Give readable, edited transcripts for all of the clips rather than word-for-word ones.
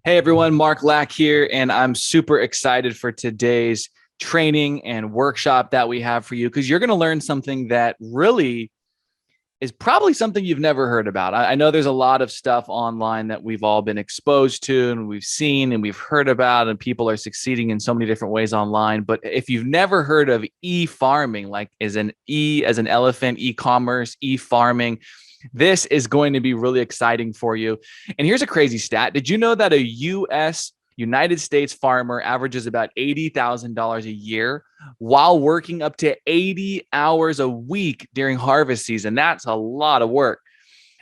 Hey everyone, Mark Lack here, and I'm super excited for today's training and workshop that we have for you because you're going to learn something that really is probably something you've never heard about. I know there's a lot of stuff online that we've all been exposed to and we've seen and we've heard about, and people are succeeding in so many different ways online. But if you've never heard of e-farming, like as an E as an elephant, e-commerce, e-farming, this is going to be really exciting for you. And here's a crazy stat. Did you know that a United States farmer averages about $80,000 a year while working up to 80 hours a week during harvest season? That's a lot of work.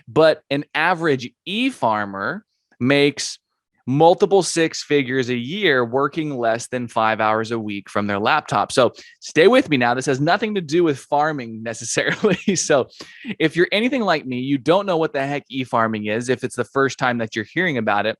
But an average e-farmer makes multiple six figures a year working less than 5 hours a week from their laptop. So stay with me now. This has nothing to do with farming necessarily. So if you're anything like me, you don't know what the heck e-farming is if it's the first time that you're hearing about it,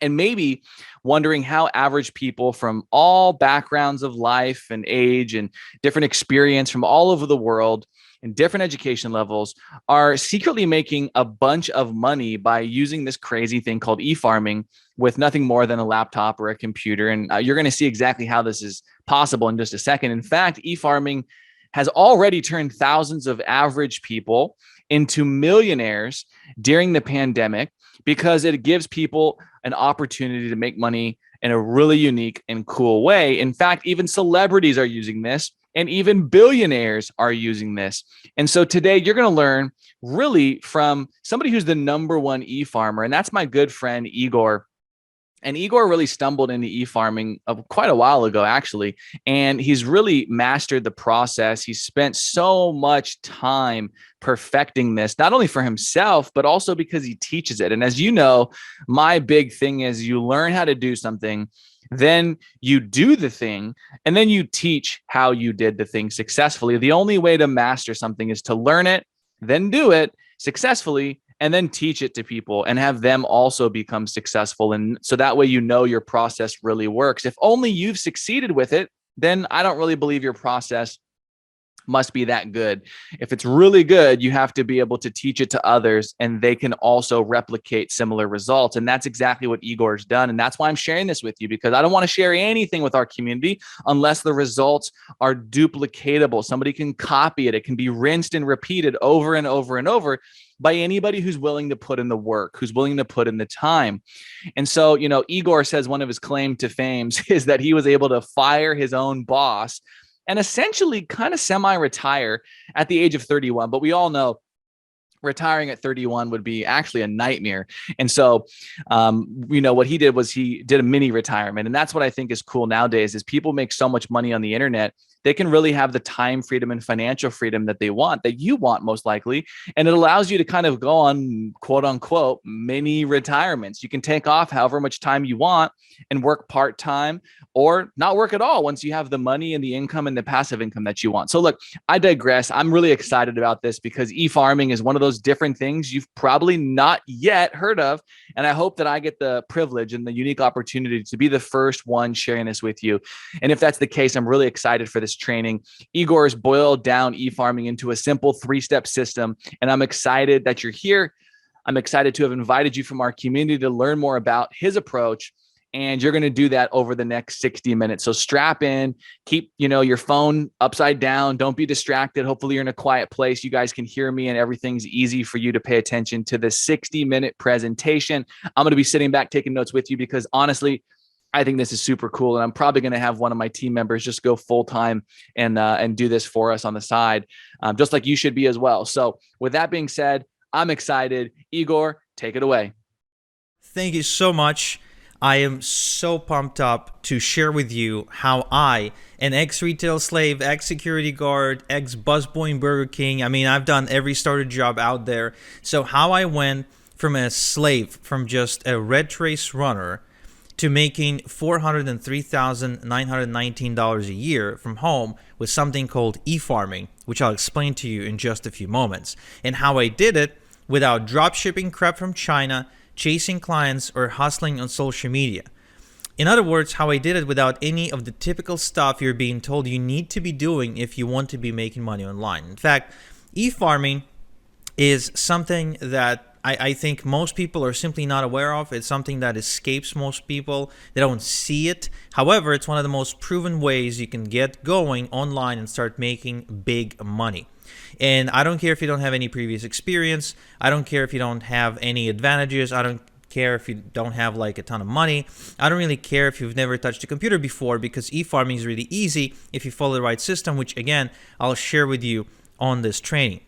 and maybe wondering how average people from all backgrounds of life and age and different experience from all over the world and different education levels are secretly making a bunch of money by using this crazy thing called e-farming with nothing more than a laptop or a computer. And you're going to see exactly how this is possible in just a second. In fact, e-farming has already turned thousands of average people into millionaires during the pandemic because it gives people an opportunity to make money in a really unique and cool way. In fact, even celebrities are using this, and even billionaires are using this. And so today you're going to learn really from somebody who's the number one e-farmer, and that's my good friend Igor. And Igor really stumbled into e-farming quite a while ago, actually. And he's really mastered the process. He's spent so much time perfecting this, not only for himself, but also because he teaches it. And as you know, my big thing is you learn how to do something, then you do the thing, and then you teach how you did the thing successfully. The only way to master something is to learn it, then do it successfully, and then teach it to people and have them also become successful. And so that way, you know, your process really works. If only you've succeeded with it, then I don't really believe your process must be that good. If it's really good, you have to be able to teach it to others and they can also replicate similar results. And that's exactly what Igor's done. And that's why I'm sharing this with you, because I don't want to share anything with our community unless the results are duplicatable. Somebody can copy it. It can be rinsed and repeated over and over and over by anybody who's willing to put in the work, who's willing to put in the time. And so, you know, Igor says one of his claim to fame is that he was able to fire his own boss and essentially kind of semi-retire at the age of 31. But we all know retiring at 31 would be actually a nightmare. And so, you know, what he did was he did a mini retirement. And that's what I think is cool nowadays is people make so much money on the internet. They can really have the time freedom and financial freedom that they want, that you want most likely. And it allows you to kind of go on quote unquote mini retirements. You can take off however much time you want and work part-time or not work at all once you have the money and the income and the passive income that you want. So look, I digress. I'm really excited about this because e-farming is one of those different things you've probably not yet heard of. And I hope that I get the privilege and the unique opportunity to be the first one sharing this with you. And if that's the case, I'm really excited for this training. Igor has boiled down e-farming into a simple three-step system. And I'm excited that you're here. I'm excited to have invited you from our community to learn more about his approach. And you're going to do that over the next 60 minutes. So strap in, keep, you know, your phone upside down. Don't be distracted. Hopefully you're in a quiet place. You guys can hear me and everything's easy for you to pay attention to the 60-minute presentation. I'm going to be sitting back taking notes with you because honestly, I think this is super cool. And I'm probably going to have one of my team members just go full time and do this for us on the side, just like you should be as well. So with that being said, I'm excited. Igor, take it away. Thank you so much. I am so pumped up to share with you how I, an ex-retail slave, ex-security guard, ex-busboy in Burger King, I mean, I've done every starter job out there. So how I went from a slave, from just a red trace runner, to making $403,919 a year from home with something called e-farming, which I'll explain to you in just a few moments, and how I did it without drop shipping crap from China, chasing clients, or hustling on social media. In other words, how I did it without any of the typical stuff you're being told you need to be doing if you want to be making money online. In fact, e-farming is something that I think most people are simply not aware of. It's something that escapes most people. They don't see it. However, it's one of the most proven ways you can get going online and start making big money. And I don't care if you don't have any previous experience. I don't care if you don't have any advantages. I don't care if you don't have like a ton of money. I don't really care if you've never touched a computer before, because e-farming is really easy if you follow the right system, which again, I'll share with you on this training.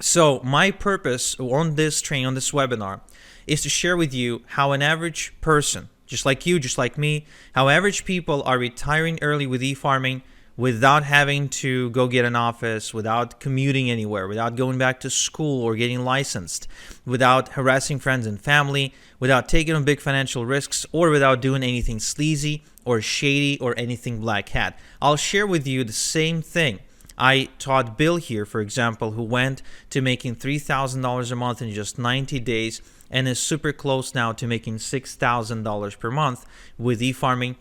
So my purpose on this training, on this webinar, is to share with you how an average person, just like you, just like me, how average people are retiring early with e-farming without having to go get an office, without commuting anywhere, without going back to school or getting licensed, without harassing friends and family, without taking on big financial risks, or without doing anything sleazy or shady or anything black hat. I'll share with you the same thing I taught Bill here, for example, who went to making $3,000 a month in just 90 days and is super close now to making $6,000 per month with e-farming.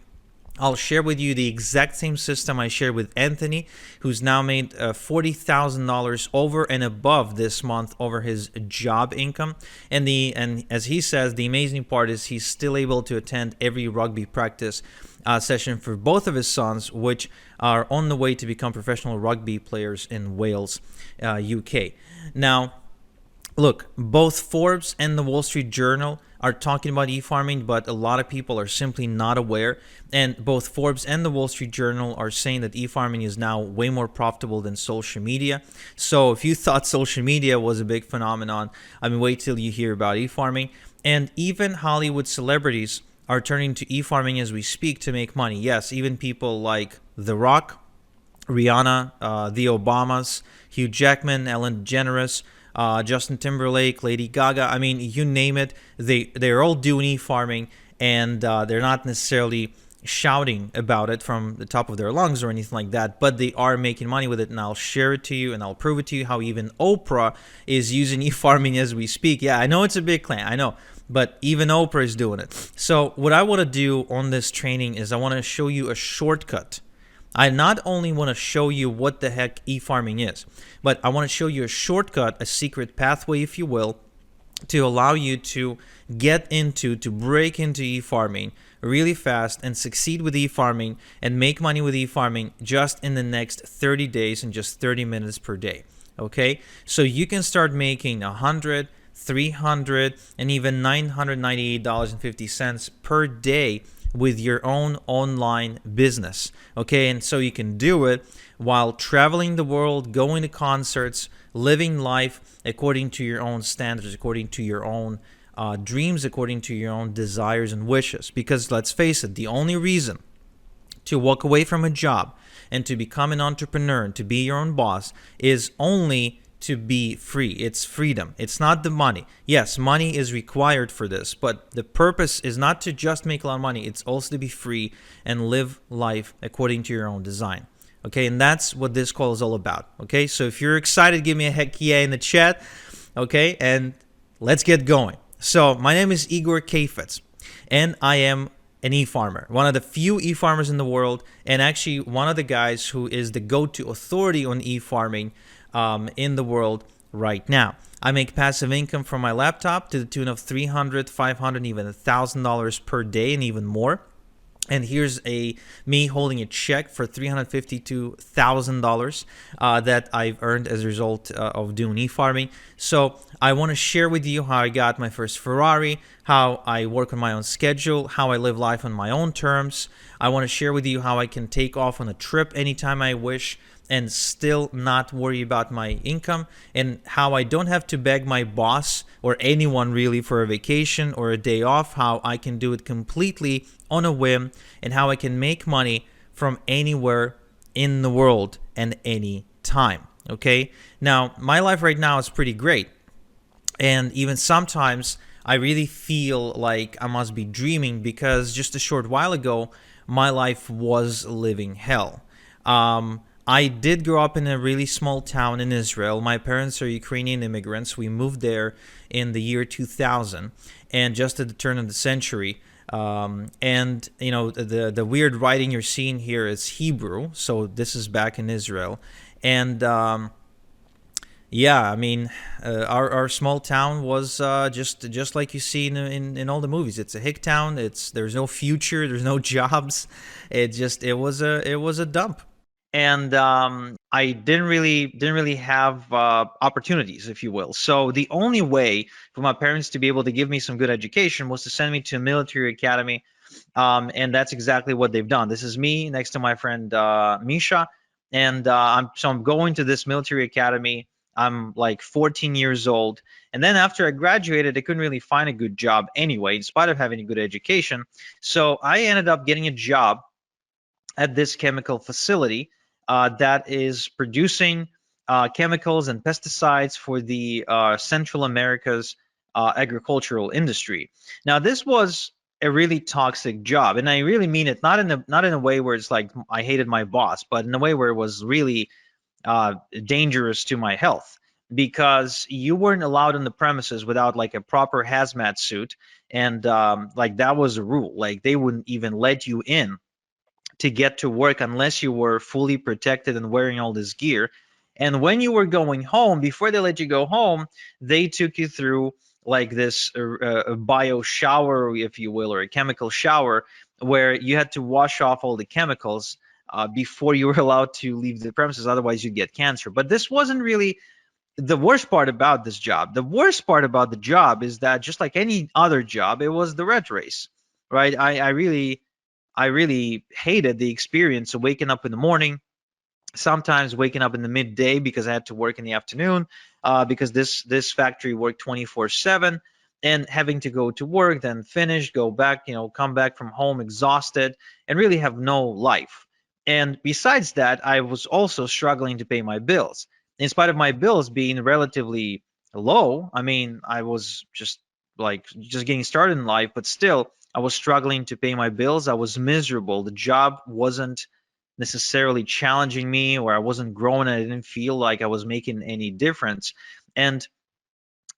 I'll share with you the exact same system I shared with Anthony, who's now made $40,000 over and above this month over his job income. And as he says, the amazing part is he's still able to attend every rugby practice session for both of his sons, which are on the way to become professional rugby players in Wales, UK. Now, look, both Forbes and the Wall Street Journal are talking about e-farming, but a lot of people are simply not aware. And both Forbes and the Wall Street Journal are saying that e-farming is now way more profitable than social media. So if you thought social media was a big phenomenon, I mean, wait till you hear about e-farming. And even Hollywood celebrities are turning to e-farming as we speak to make money. Yes, even people like The Rock, Rihanna, the Obamas, Hugh Jackman, Ellen DeGeneres, Justin Timberlake, Lady Gaga. I mean, you name it, they're all doing e-farming, and they're not necessarily shouting about it from the top of their lungs or anything like that, but they are making money with it. And I'll share it to you, and I'll prove it to you how even Oprah is using e-farming as we speak. Yeah, I know it's a big claim, I know, but even Oprah is doing it. So what I want to do on this training is I want to show you a shortcut. I not only want to show you what the heck e-farming is, but I want to show you a shortcut, a secret pathway, if you will, to allow you to to break into e-farming really fast and succeed with e-farming and make money with e-farming just in the next 30 days and just 30 minutes per day. Okay? So you can start making $100, $300, and even $998.50 per day with your own online business. Okay, and so you can do it while traveling the world, going to concerts, living life according to your own standards, according to your own dreams, according to your own desires and wishes. Because let's face it, the only reason to walk away from a job and to become an entrepreneur and to be your own boss is only to be free. It's freedom. It's not the money. Yes, money is required for this, but the purpose is not to just make a lot of money. It's also to be free and live life according to your own design. Okay, and that's what this call is all about. Okay, so if you're excited, give me a heck yeah in the chat. Okay, and let's get going. So my name is Igor Kheifets, and I am an e-farmer, one of the few e-farmers in the world, and actually one of the guys who is the go-to authority on e-farming in the world right now. I make passive income from my laptop to the tune of $300, $500, even $1,000 per day, and even more. And here's me holding a check for $352,000 that I've earned as a result of doing e-farming. So I want to share with you how I got my first Ferrari, how I work on my own schedule, how I live life on my own terms. I want to share with you how I can take off on a trip anytime I wish and still not worry about my income, and how I don't have to beg my boss or anyone really for a vacation or a day off, how I can do it completely on a whim, and how I can make money from anywhere in the world and any time. Okay? Now, my life right now is pretty great, and even sometimes I really feel like I must be dreaming, because just a short while ago, my life was living hell. I did grow up in a really small town in Israel. My parents are Ukrainian immigrants. We moved there in the year 2000, and just at the turn of the century. And you know, the weird writing you're seeing here is Hebrew, so this is back in Israel. And Yeah, I mean, our small town was just like you see in all the movies. It's a hick town. There's no future. There's no jobs. It was a dump. And I didn't really have opportunities, if you will. So the only way for my parents to be able to give me some good education was to send me to a military academy, and that's exactly what they've done. This is me next to my friend Misha, and I'm going to this military academy. I'm like 14 years old, and then after I graduated, I couldn't really find a good job anyway, in spite of having a good education. So I ended up getting a job at this chemical facility that is producing chemicals and pesticides for the Central America's agricultural industry. Now, this was a really toxic job, and I really mean it not in a way where it's like I hated my boss, but in a way where it was really dangerous to my health, because you weren't allowed on the premises without like a proper hazmat suit, and like that was a rule. Like they wouldn't even let you in to get to work unless you were fully protected and wearing all this gear. And when you were going home, before they let you go home, they took you through like this bio shower, if you will, or a chemical shower, where you had to wash off all the chemicals before you were allowed to leave the premises. Otherwise, you'd get cancer. But this wasn't really the worst part about this job. The worst part about the job is that just like any other job, it was the rat race, right? I really hated the experience of waking up in the morning, sometimes waking up in the midday because I had to work in the afternoon, because this factory worked 24/7, and having to go to work, then finish, go back, come back from home exhausted, and really have no life. And besides that, I was also struggling to pay my bills. In spite of my bills being relatively low, I mean, I was just getting started in life, but still, I was struggling to pay my bills. I was miserable. The job wasn't necessarily challenging me, or I wasn't growing. I didn't feel like I was making any difference. And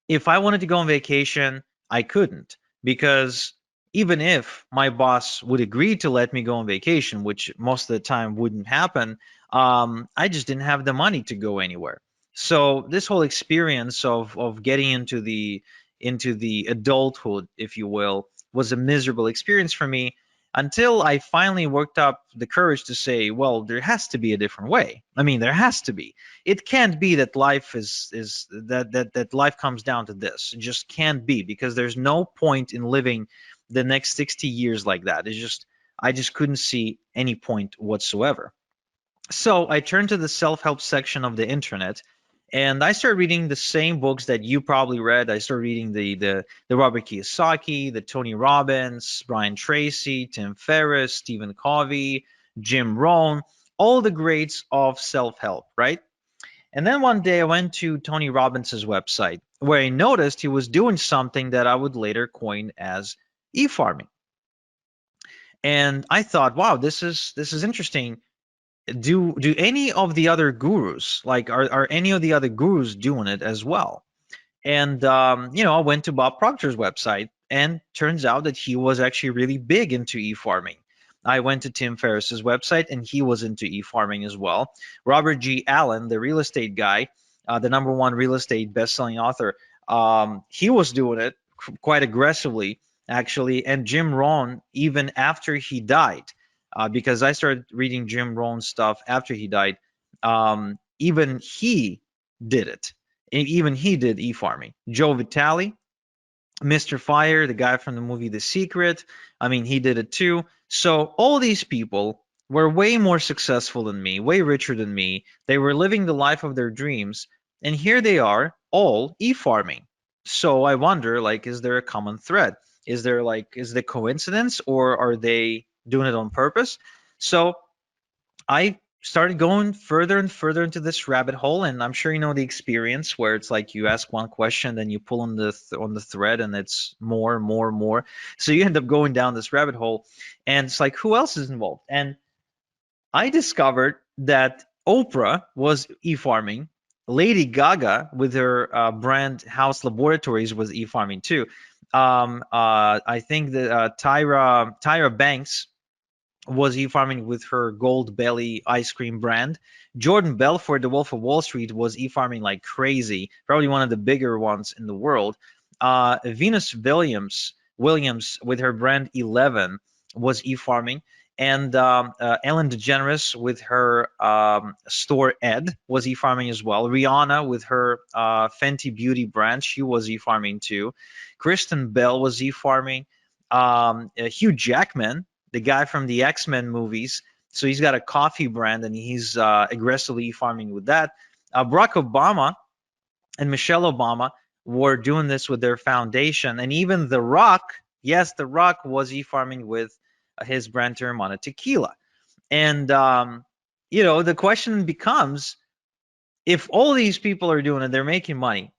if I wanted to go on vacation, I couldn't, because even if my boss would agree to let me go on vacation, which most of the time wouldn't happen, I just didn't have the money to go anywhere. So this whole experience of getting into the adulthood, if you will, was a miserable experience for me, until I finally worked up the courage to say, well, there has to be a different way. I mean, there has to be. It can't be that life is that life comes down to this. It just can't be, because there's no point in living the next 60 years like that. I just couldn't see any point whatsoever. So I turned to the self-help section of the internet, and I started reading the same books that you probably read. I started reading the Robert Kiyosaki, the Tony Robbins, Brian Tracy, Tim Ferriss, Stephen Covey, Jim Rohn, all the greats of self-help, right? And then one day I went to Tony Robbins's website, where I noticed he was doing something that I would later coin as e-farming. And I thought, wow, this is interesting. Do any of the other gurus, like, are any of the other gurus doing it as well? And I went to Bob Proctor's website, and turns out that he was actually really big into e-farming. I went to Tim Ferriss's website, and he was into e-farming as well. Robert G. Allen, the real estate guy, the number one real estate best-selling author, he was doing it quite aggressively, actually. And Jim Rohn, even after he died, because I started reading Jim Rohn's stuff after he died, even he did it. Even he did e-farming. Joe Vitale, Mr. Fire, the guy from the movie The Secret, I mean, he did it too. So all these people were way more successful than me, way richer than me. They were living the life of their dreams, and here they are, all e-farming. So I wonder, like, is there a common thread? Is the coincidence, or are they doing it on purpose? So I started going further and further into this rabbit hole, and I'm sure you know the experience, where it's like you ask one question, then you pull on the thread, and it's more and more and more. So you end up going down this rabbit hole, and it's like, who else is involved? And I discovered that Oprah was e-farming. Lady Gaga, with her brand House Laboratories, was e-farming too. I think that Tyra Banks, was e-farming with her Gold Belly ice cream brand. Jordan Belfort, the Wolf of Wall Street, was e-farming like crazy, probably one of the bigger ones in the world. Venus Williams with her brand 11 was e-farming, and Ellen DeGeneres with her store Ed was e-farming as well. Rihanna with her Fenty Beauty brand, she was e-farming too. Kristen Bell was e-farming. Hugh Jackman, the guy from the X-Men movies. So he's got a coffee brand and he's aggressively farming with that. Barack Obama and Michelle Obama were doing this with their foundation. And even The Rock, yes, The Rock was e-farming with his brand Teremana Tequila. And, the question becomes, if all these people are doing it, they're making money,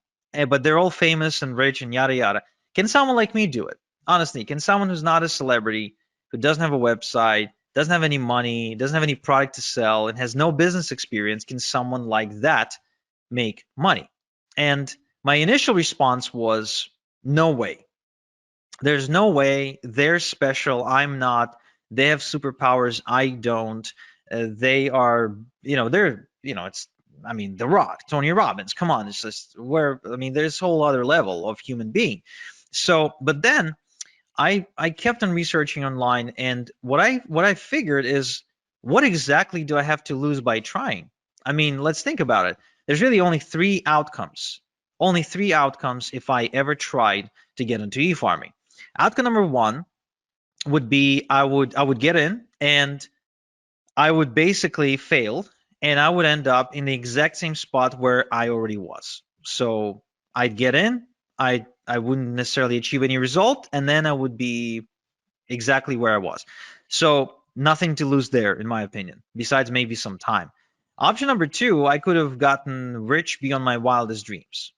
but they're all famous and rich and yada yada. Can someone like me do it? Honestly, can someone who's not a celebrity, who doesn't have a website, doesn't have any money, doesn't have any product to sell, and has no business experience, can someone like that make money? And my initial response was, no way. There's no way. They're special. I'm not. They have superpowers. I don't. They are, it's, I mean, The Rock, Tony Robbins. Come on, it's just where, I mean, there's a whole other level of human being. So, but then I kept on researching online, and what I figured is, what exactly do I have to lose by trying? I mean, let's think about it. There's really only three outcomes. Only three outcomes if I ever tried to get into e-farming. Outcome number one would be I would get in and I would basically fail and I would end up in the exact same spot where I already was. So I'd get in, I wouldn't necessarily achieve any result, and then I would be exactly where I was. So nothing to lose there, in my opinion, besides maybe some time. Option number two, I could have gotten rich beyond my wildest dreams.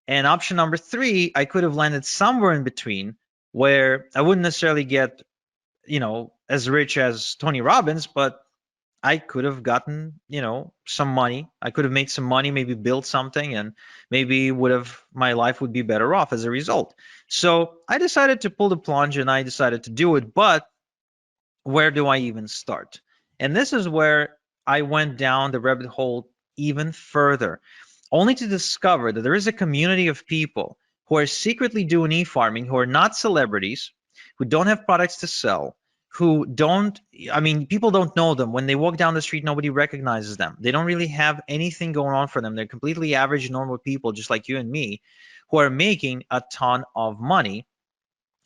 And option number three, I could have landed somewhere in between where I wouldn't necessarily get, as rich as Tony Robbins, but I could have gotten, some money. I could have made some money, maybe built something, and maybe would have my life would be better off as a result. So I decided to pull the plunge and I decided to do it. But where do I even start? And this is where I went down the rabbit hole even further, only to discover that there is a community of people who are secretly doing e-farming, who are not celebrities, who don't have products to sell, who don't, I mean, people don't know them. When they walk down the street, nobody recognizes them. They don't really have anything going on for them. They're completely average, normal people, just like you and me, who are making a ton of money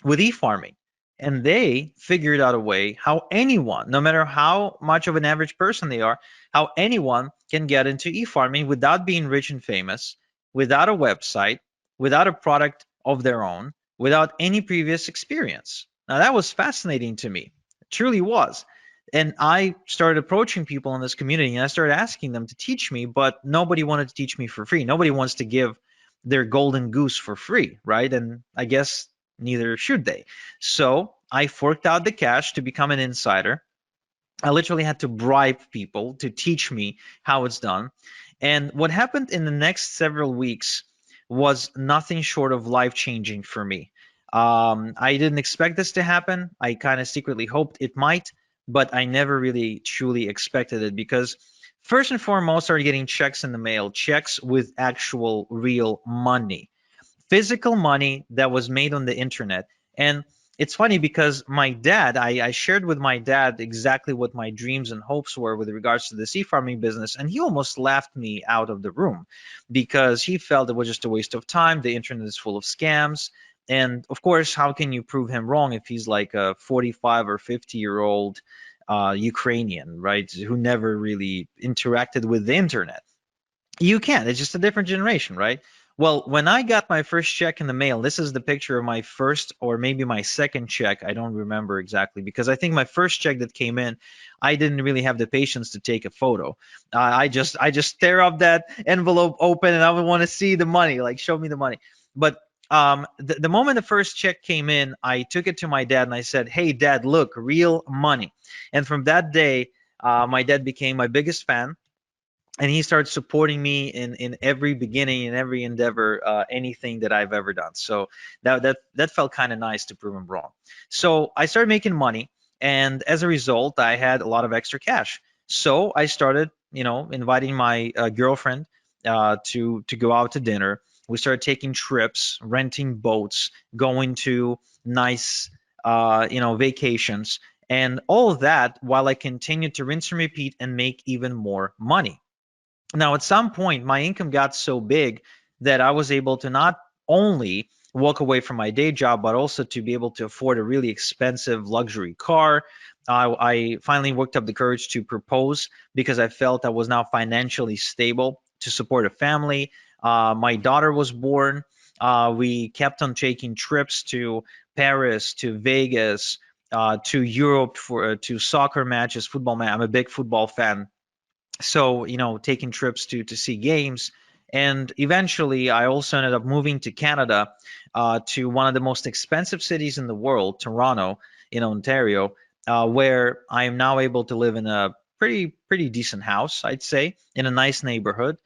with e-farming. And they figured out a way how anyone, no matter how much of an average person they are, how anyone can get into e-farming without being rich and famous, without a website, without a product of their own, without any previous experience. Now that was fascinating to me. It truly was. And I started approaching people in this community and I started asking them to teach me, but nobody wanted to teach me for free. Nobody wants to give their golden goose for free, right? And I guess neither should they. So I forked out the cash to become an insider. I literally had to bribe people to teach me how it's done. And what happened in the next several weeks was nothing short of life changing for me. I didn't expect this to happen. I kind of secretly hoped it might, but I never really truly expected it because first and foremost, I started getting checks in the mail, checks with actual real money, physical money that was made on the internet. And it's funny because my dad, I shared with my dad exactly what my dreams and hopes were with regards to the sea farming business, and he almost laughed me out of the room because he felt it was just a waste of time. The internet is full of scams. And of course, how can you prove him wrong if he's like a 45 or 50-year-old Ukrainian, right, who never really interacted with the internet? You can't. It's just a different generation, right? Well, when I got my first check in the mail, this is the picture of my first or maybe my second check. I don't remember exactly because I think my first check that came in, I didn't really have the patience to take a photo. I just tear up that envelope open and I would want to see the money, like show me the money. But the moment the first check came in, I took it to my dad and I said, "Hey, Dad, look, real money." And from that day, my dad became my biggest fan and he started supporting me in every beginning in every endeavor, anything that I've ever done. So that felt kind of nice to prove him wrong. So I started making money, And as a result, I had a lot of extra cash. So I started, inviting my girlfriend to go out to dinner. We started taking trips, renting boats, going to nice, vacations, and all of that while I continued to rinse and repeat and make even more money. Now, at some point, my income got so big that I was able to not only walk away from my day job, but also to be able to afford a really expensive luxury car. I finally worked up the courage to propose because I felt I was now financially stable to support a family. My daughter was born. We kept on taking trips to Paris, to Vegas, to Europe for to soccer matches, football match. I'm a big football fan, so taking trips to see games. And eventually I also ended up moving to Canada, to one of the most expensive cities in the world, Toronto, in Ontario, where I am now able to live in a pretty decent house, I'd say, in a nice neighborhood,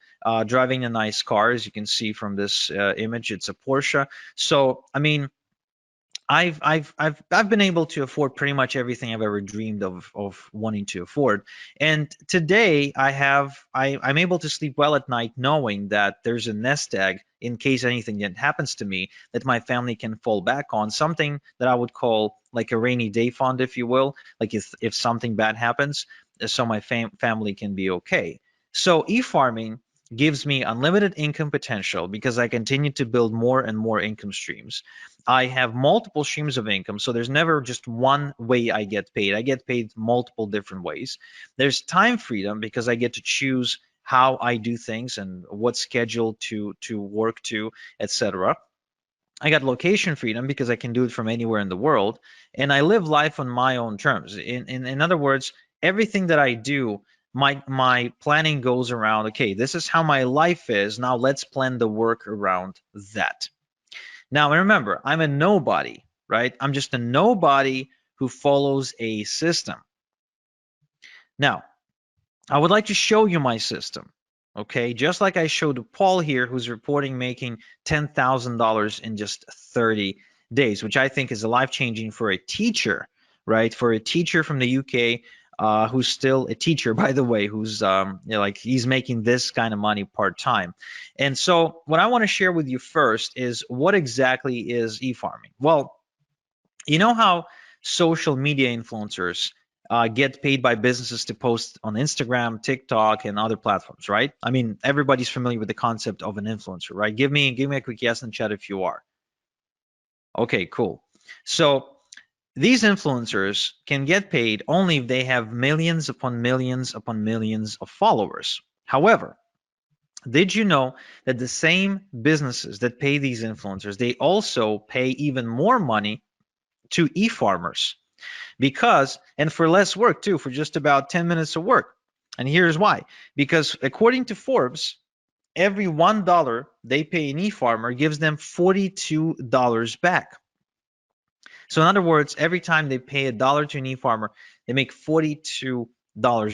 driving a nice car. As you can see from this image, it's a Porsche. So I mean, I've been able to afford pretty much everything I've ever dreamed of wanting to afford. And today I'm able to sleep well at night knowing that there's a nest egg in case anything that happens to me that my family can fall back on, something that I would call like a rainy day fund, if you will, like if something bad happens, so my family can be okay. So e-farming gives me unlimited income potential because I continue to build more and more income streams. I have multiple streams of income, so there's never just one way I get paid. I get paid multiple different ways. There's time freedom because I get to choose how I do things and what schedule to work to, etc. I got location freedom because I can do it from anywhere in the world, and I live life on my own terms. In other words, everything that I do, my planning goes around, okay, this is how my life is. Now let's plan the work around that. Now, remember, I'm a nobody, right? I'm just a nobody who follows a system. Now, I would like to show you my system, okay? Just like I showed Paul here, who's reporting making $10,000 in just 30 days, which I think is life-changing for a teacher, right? For a teacher from the UK, who's still a teacher, by the way, who's like he's making this kind of money part-time. And so what I want to share with you first is what exactly is e-farming. Well, you know how social media influencers get paid by businesses to post on Instagram, TikTok, and other platforms, right? I mean, everybody's familiar with the concept of an influencer, right? Give me a quick yes in chat if you are. Okay, cool. So these influencers can get paid only if they have millions upon millions upon millions of followers. However, did you know that the same businesses that pay these influencers, they also pay even more money to e-farmers? Because, and for less work too, for just about 10 minutes of work. And here's why. Because according to Forbes, every $1 they pay an e-farmer gives them $42 back. So in other words, every time they pay $1 to an e-farmer, they make $42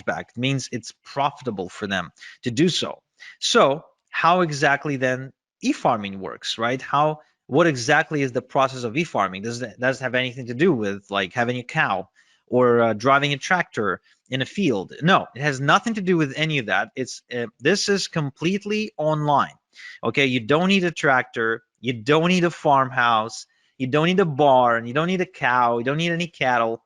back. It means it's profitable for them to do so. So how exactly then e-farming works, right? What exactly is the process of e-farming? Does it have anything to do with like having a cow or driving a tractor in a field? No, it has nothing to do with any of that. This is completely online. Okay, you don't need a tractor, you don't need a farmhouse, you don't need a barn, you don't need a cow, you don't need any cattle,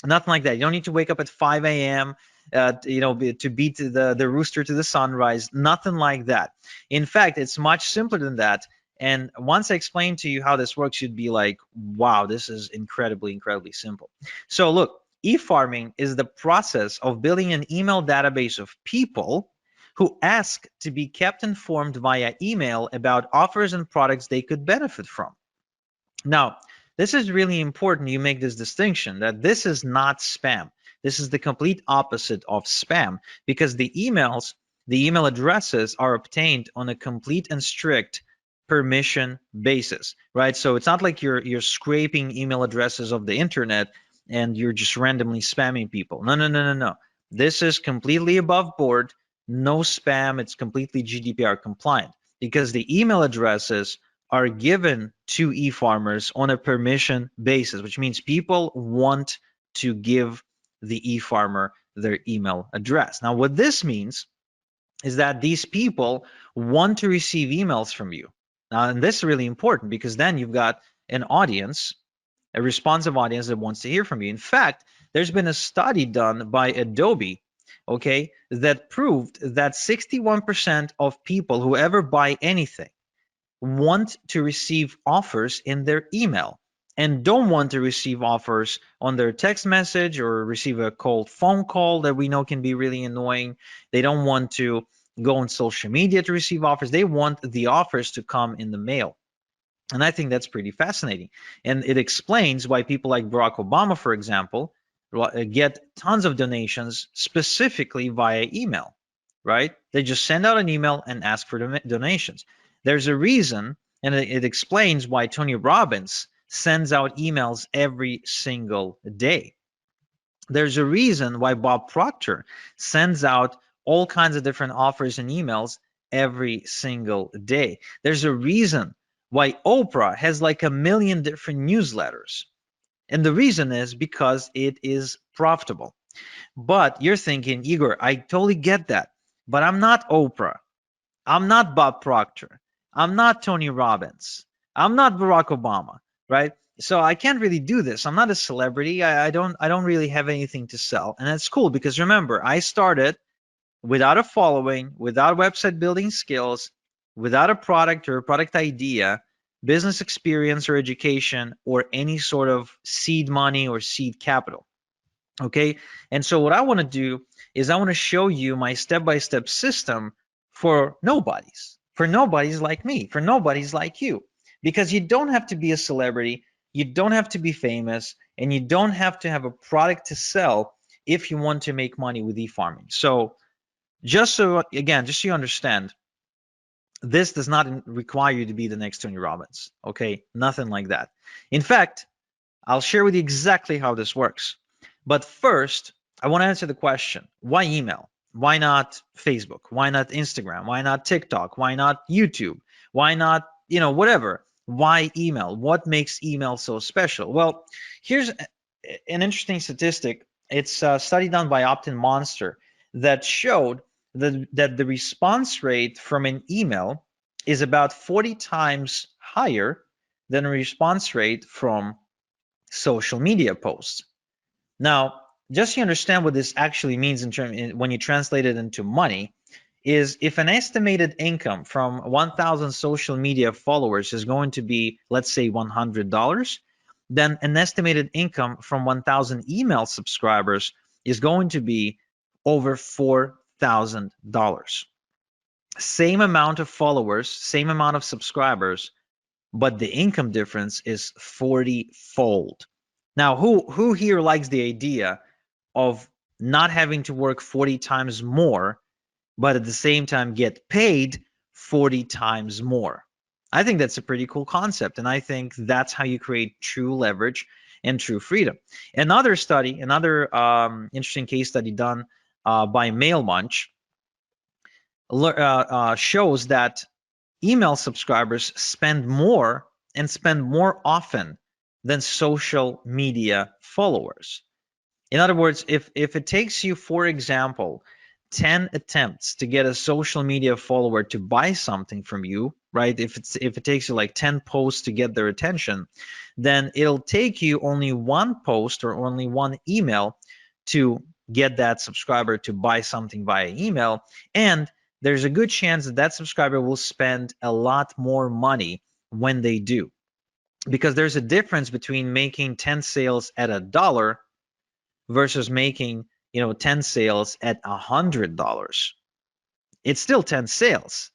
nothing like that. You don't need to wake up at 5 a.m. To beat the rooster to the sunrise, nothing like that. In fact, it's much simpler than that. And once I explain to you how this works, you'd be like, wow, this is incredibly simple. So look, e-farming is the process of building an email database of people who ask to be kept informed via email about offers and products they could benefit from. Now, this is really important you make this distinction that this is not spam. This is the complete opposite of spam because the email addresses are obtained on a complete and strict permission basis, right? So it's not like you're scraping email addresses of the internet and you're just randomly spamming people. No. This is completely above board, no spam. It's completely GDPR compliant because the email addresses are given to e-farmers on a permission basis, which means people want to give the e-farmer their email address. Now, what this means is that these people want to receive emails from you. Now, and this is really important because then you've got an audience, a responsive audience that wants to hear from you. In fact, there's been a study done by Adobe, okay, that proved that 61% of people who ever buy anything want to receive offers in their email and don't want to receive offers on their text message or receive a cold phone call that we know can be really annoying. They don't want to go on social media to receive offers. They want the offers to come in the mail. And I think that's pretty fascinating. And it explains why people like Barack Obama, for example, get tons of donations specifically via email, right? They just send out an email and ask for donations. There's a reason, and it explains why Tony Robbins sends out emails every single day. There's a reason why Bob Proctor sends out all kinds of different offers and emails every single day. There's a reason why Oprah has like 1 million different newsletters. And the reason is because it is profitable. But you're thinking, Igor, I totally get that. But I'm not Oprah. I'm not Bob Proctor. I'm not Tony Robbins. I'm not Barack Obama, right? So I can't really do this. I'm not a celebrity. I don't really have anything to sell. And that's cool because remember, I started without a following, without website building skills, without a product or a product idea, business experience or education, or any sort of seed money or seed capital. Okay. And so what I want to do is I want to show you my step-by-step system for nobodies like me, for nobodies like you, because you don't have to be a celebrity. You don't have to be famous, and you don't have to have a product to sell if you want to make money with e-farming. So just so you understand, this does not require you to be the next Tony Robbins, okay? Nothing like that. In fact, I'll share with you exactly how this works. But first, I want to answer the question, why email? Why not Facebook? Why not Instagram? Why not TikTok? Why not YouTube? Why not, whatever? Why email? What makes email so special? Well, here's an interesting statistic. It's a study done by Opt-in Monster that showed that the response rate from an email is about 40 times higher than a response rate from social media posts. Now, just so you understand what this actually means when you translate it into money, is if an estimated income from 1,000 social media followers is going to be, let's say, $100, then an estimated income from 1,000 email subscribers is going to be over $4,000. Same amount of followers, same amount of subscribers, but the income difference is 40-fold. Now, who here likes the idea of not having to work 40 times more, but at the same time get paid 40 times more? I think that's a pretty cool concept, and I think that's how you create true leverage and true freedom. Another interesting case study done by MailMunch shows that email subscribers spend more and spend more often than social media followers. In other words, if it takes you, for example, 10 attempts to get a social media follower to buy something from you, right? If it takes you like 10 posts to get their attention, then it'll take you only one post or only one email to get that subscriber to buy something via email. And there's a good chance that that subscriber will spend a lot more money when they do. Because there's a difference between making 10 sales at $1 versus making 10 sales at $100. It's still 10 sales,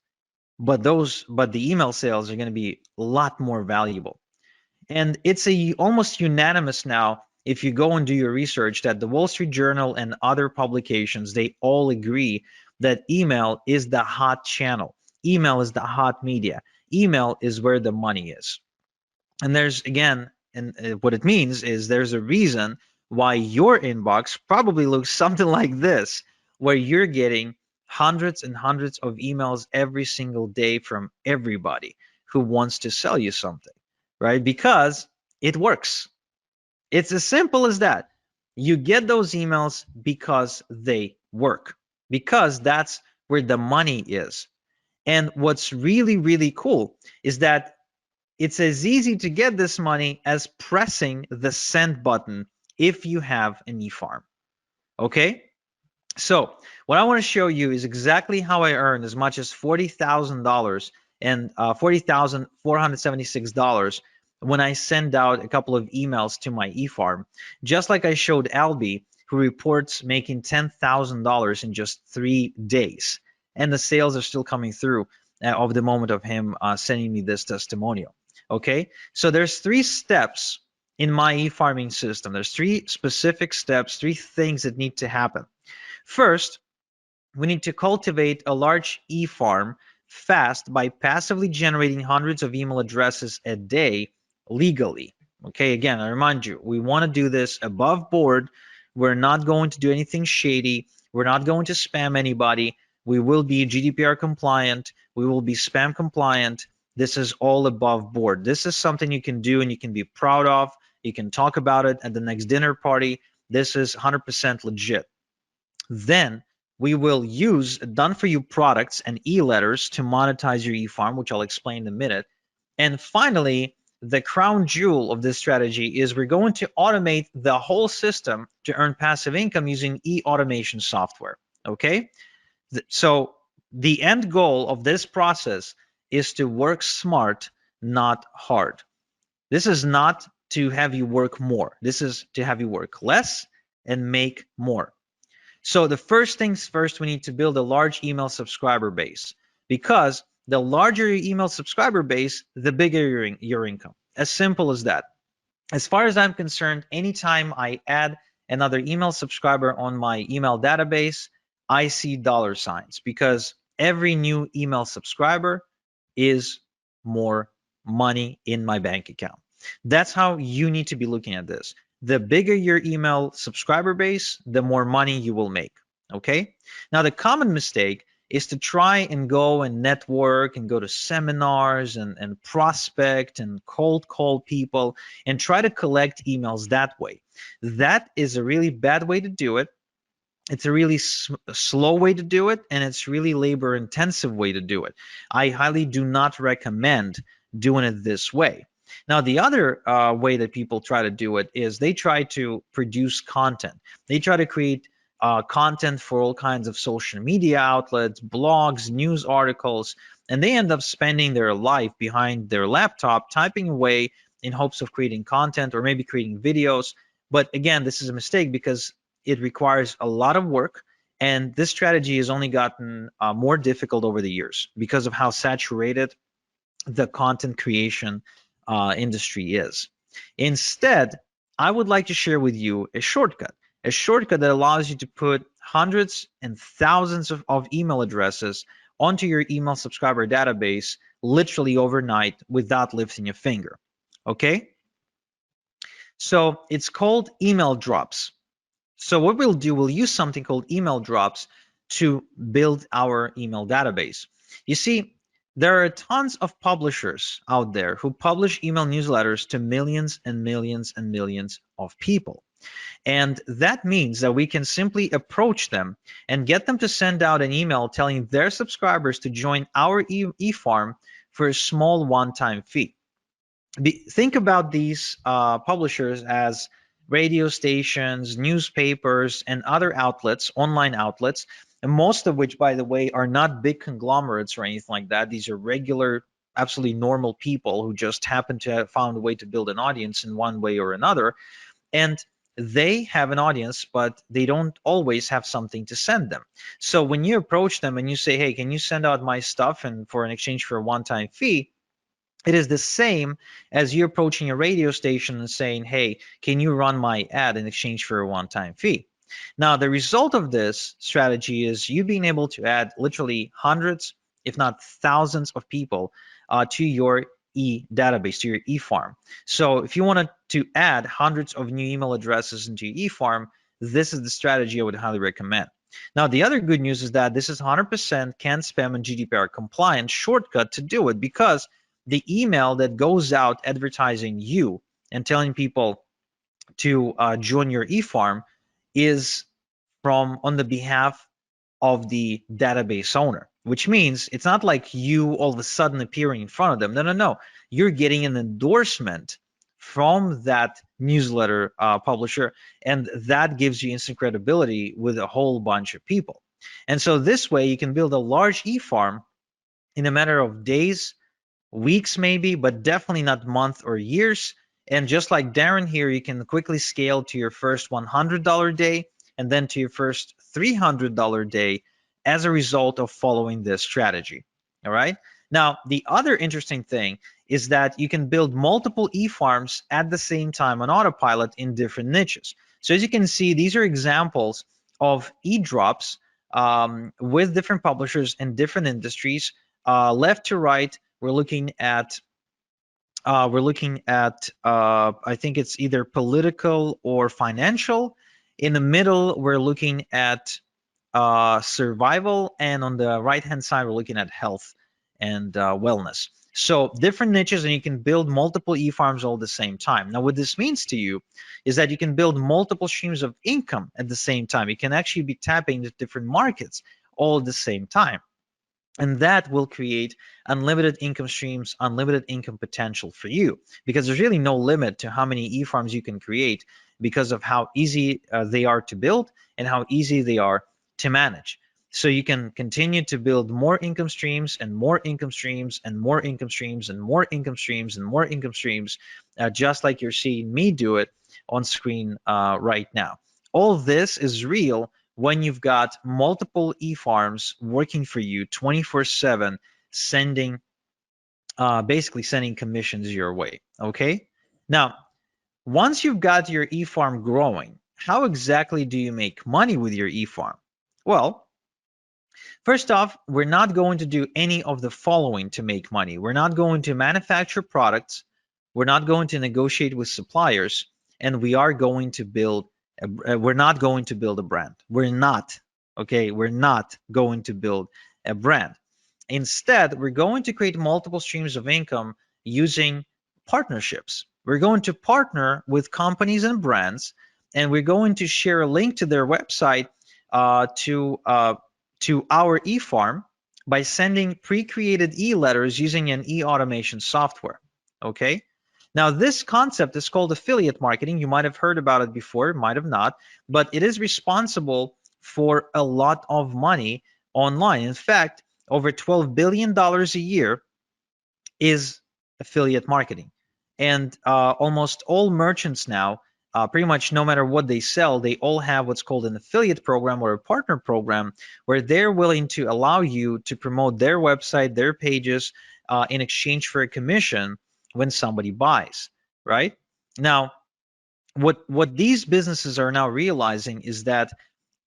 but the email sales are going to be a lot more valuable. And it's almost unanimous now, if you go and do your research, that the Wall Street Journal and other publications, they all agree that email is the hot channel. Email is the hot media. Email is where the money is. And there's, again, and what it means is there's a reason why your inbox probably looks something like this, where you're getting hundreds and hundreds of emails every single day from everybody who wants to sell you something, right? Because it works. It's as simple as that. You get those emails because they work, because that's where the money is. And what's really, really cool is that it's as easy to get this money as pressing the send button if you have an e-farm. Okay? So what I want to show you is exactly how I earned as much as $40,000 and $40,476 when I send out a couple of emails to my eFarm. Just like I showed Albie, who reports making $10,000 in just 3 days. And the sales are still coming through of the moment of him sending me this testimonial. Okay, so there's 3 steps in my e-farming system. There's 3 specific steps, 3 things that need to happen. First, we need to cultivate a large e-farm fast by passively generating hundreds of email addresses a day legally. Okay, again, I remind you, we want to do this above board. We're not going to do anything shady. We're not going to spam anybody. We will be GDPR compliant. We will be spam compliant. This is all above board. This is something you can do and you can be proud of. You can talk about it at the next dinner party. This is 100% legit. Then we will use done-for-you products and e-letters to monetize your e-farm, which I'll explain in a minute. And finally, the crown jewel of this strategy is we're going to automate the whole system to earn passive income using e-automation software. Okay? So the end goal of this process is to work smart, not hard. This is not to have you work more. This is to have you work less and make more. So the first things first, we need to build a large email subscriber base, because the larger your email subscriber base, the bigger your income. As simple as that. As far as I'm concerned, anytime I add another email subscriber on my email database, I see dollar signs, because every new email subscriber is more money in my bank account. That's how you need to be looking at this. The bigger your email subscriber base, the more money you will make. Okay? Now, the common mistake is to try and go and network and go to seminars and prospect and cold call people and try to collect emails that way. That is a really bad way to do it. It's a really slow way to do it, and it's really labor intensive way to do it. I highly do not recommend doing it this way. Now, the other way that people try to do it is they try to produce content. They try to create content for all kinds of social media outlets, blogs, news articles, and they end up spending their life behind their laptop typing away in hopes of creating content or maybe creating videos. But again, this is a mistake because it requires a lot of work, and this strategy has only gotten more difficult over the years because of how saturated the content creation industry is. Instead, I would like to share with you a shortcut that allows you to put hundreds and thousands of email addresses onto your email subscriber database literally overnight without lifting a finger. Okay? So it's called email drops. So what we'll do, we'll use something called email drops to build our email database. You see, there are tons of publishers out there who publish email newsletters to millions and millions and millions of people. And that means that we can simply approach them and get them to send out an email telling their subscribers to join our e-farm for a small one-time fee. Think about these publishers as radio stations, newspapers, and other outlets, online outlets, and most of which, by the way, are not big conglomerates or anything like that. These are regular, absolutely normal people who just happen to have found a way to build an audience in one way or another. And they have an audience, but they don't always have something to send them. So when you approach them and you say, hey, can you send out my stuff and for an exchange for a one-time fee, it is the same as you approaching a radio station and saying, hey, can you run my ad in exchange for a one-time fee? Now, the result of this strategy is you being able to add literally hundreds, if not thousands of people to your database, to your e-farm. So if you wanted to add hundreds of new email addresses into your e-farm, this is the strategy I would highly recommend. Now, the other good news is that this is 100% CAN-SPAM and GDPR compliant shortcut to do it, because the email that goes out advertising you and telling people to join your eFarm is from on the behalf of the database owner, which means it's not like you all of a sudden appearing in front of them. No, no, no. You're getting an endorsement from that newsletter publisher, and that gives you instant credibility with a whole bunch of people. And so this way you can build a large eFarm in a matter of days, weeks maybe, but definitely not months or years. And just like Darren here, you can quickly scale to your first $100 day and then to your first $300 day as a result of following this strategy. All right. Now, the other interesting thing is that you can build multiple eFarms at the same time on autopilot in different niches. So as you can see, these are examples of e-drops with different publishers in different industries. Left to right, we're looking at I think it's either political or financial. In the middle, we're looking at survival, and on the right hand side, we're looking at health and wellness. So different niches, and you can build multiple eFarms all at the same time. Now, what this means to you is that you can build multiple streams of income at the same time. You can actually be tapping into different markets all at the same time. And that will create unlimited income streams, unlimited income potential for you, because there's really no limit to how many eFarms you can create because of how easy they are to build and how easy they are to manage. So you can continue to build more income streams and more income streams and more income streams and more income streams and more income streams, just like you're seeing me do it on screen right now. All this is real when you've got multiple eFarms working for you 24/7, basically sending commissions your way. Okay. Now, once you've got your eFarm growing, how exactly do you make money with your eFarm? Well, first off, we're not going to do any of the following to make money. We're not going to manufacture products. We're not going to negotiate with suppliers, and we are going to build. We're not going to build a brand. We're not. Okay, we're not going to build a brand. Instead, we're going to create multiple streams of income using partnerships. We're going to partner with companies and brands, and we're going to share a link to their website to our eFarm by sending pre-created e-letters using an e-automation software. Okay. Now, this concept is called affiliate marketing. You might have heard about it before, might have not, but it is responsible for a lot of money online. In fact, over $12 billion a year is affiliate marketing. And almost all merchants now, pretty much no matter what they sell, they all have what's called an affiliate program or a partner program where they're willing to allow you to promote their website, their pages in exchange for a commission when somebody buys, right? Now, what these businesses are now realizing is that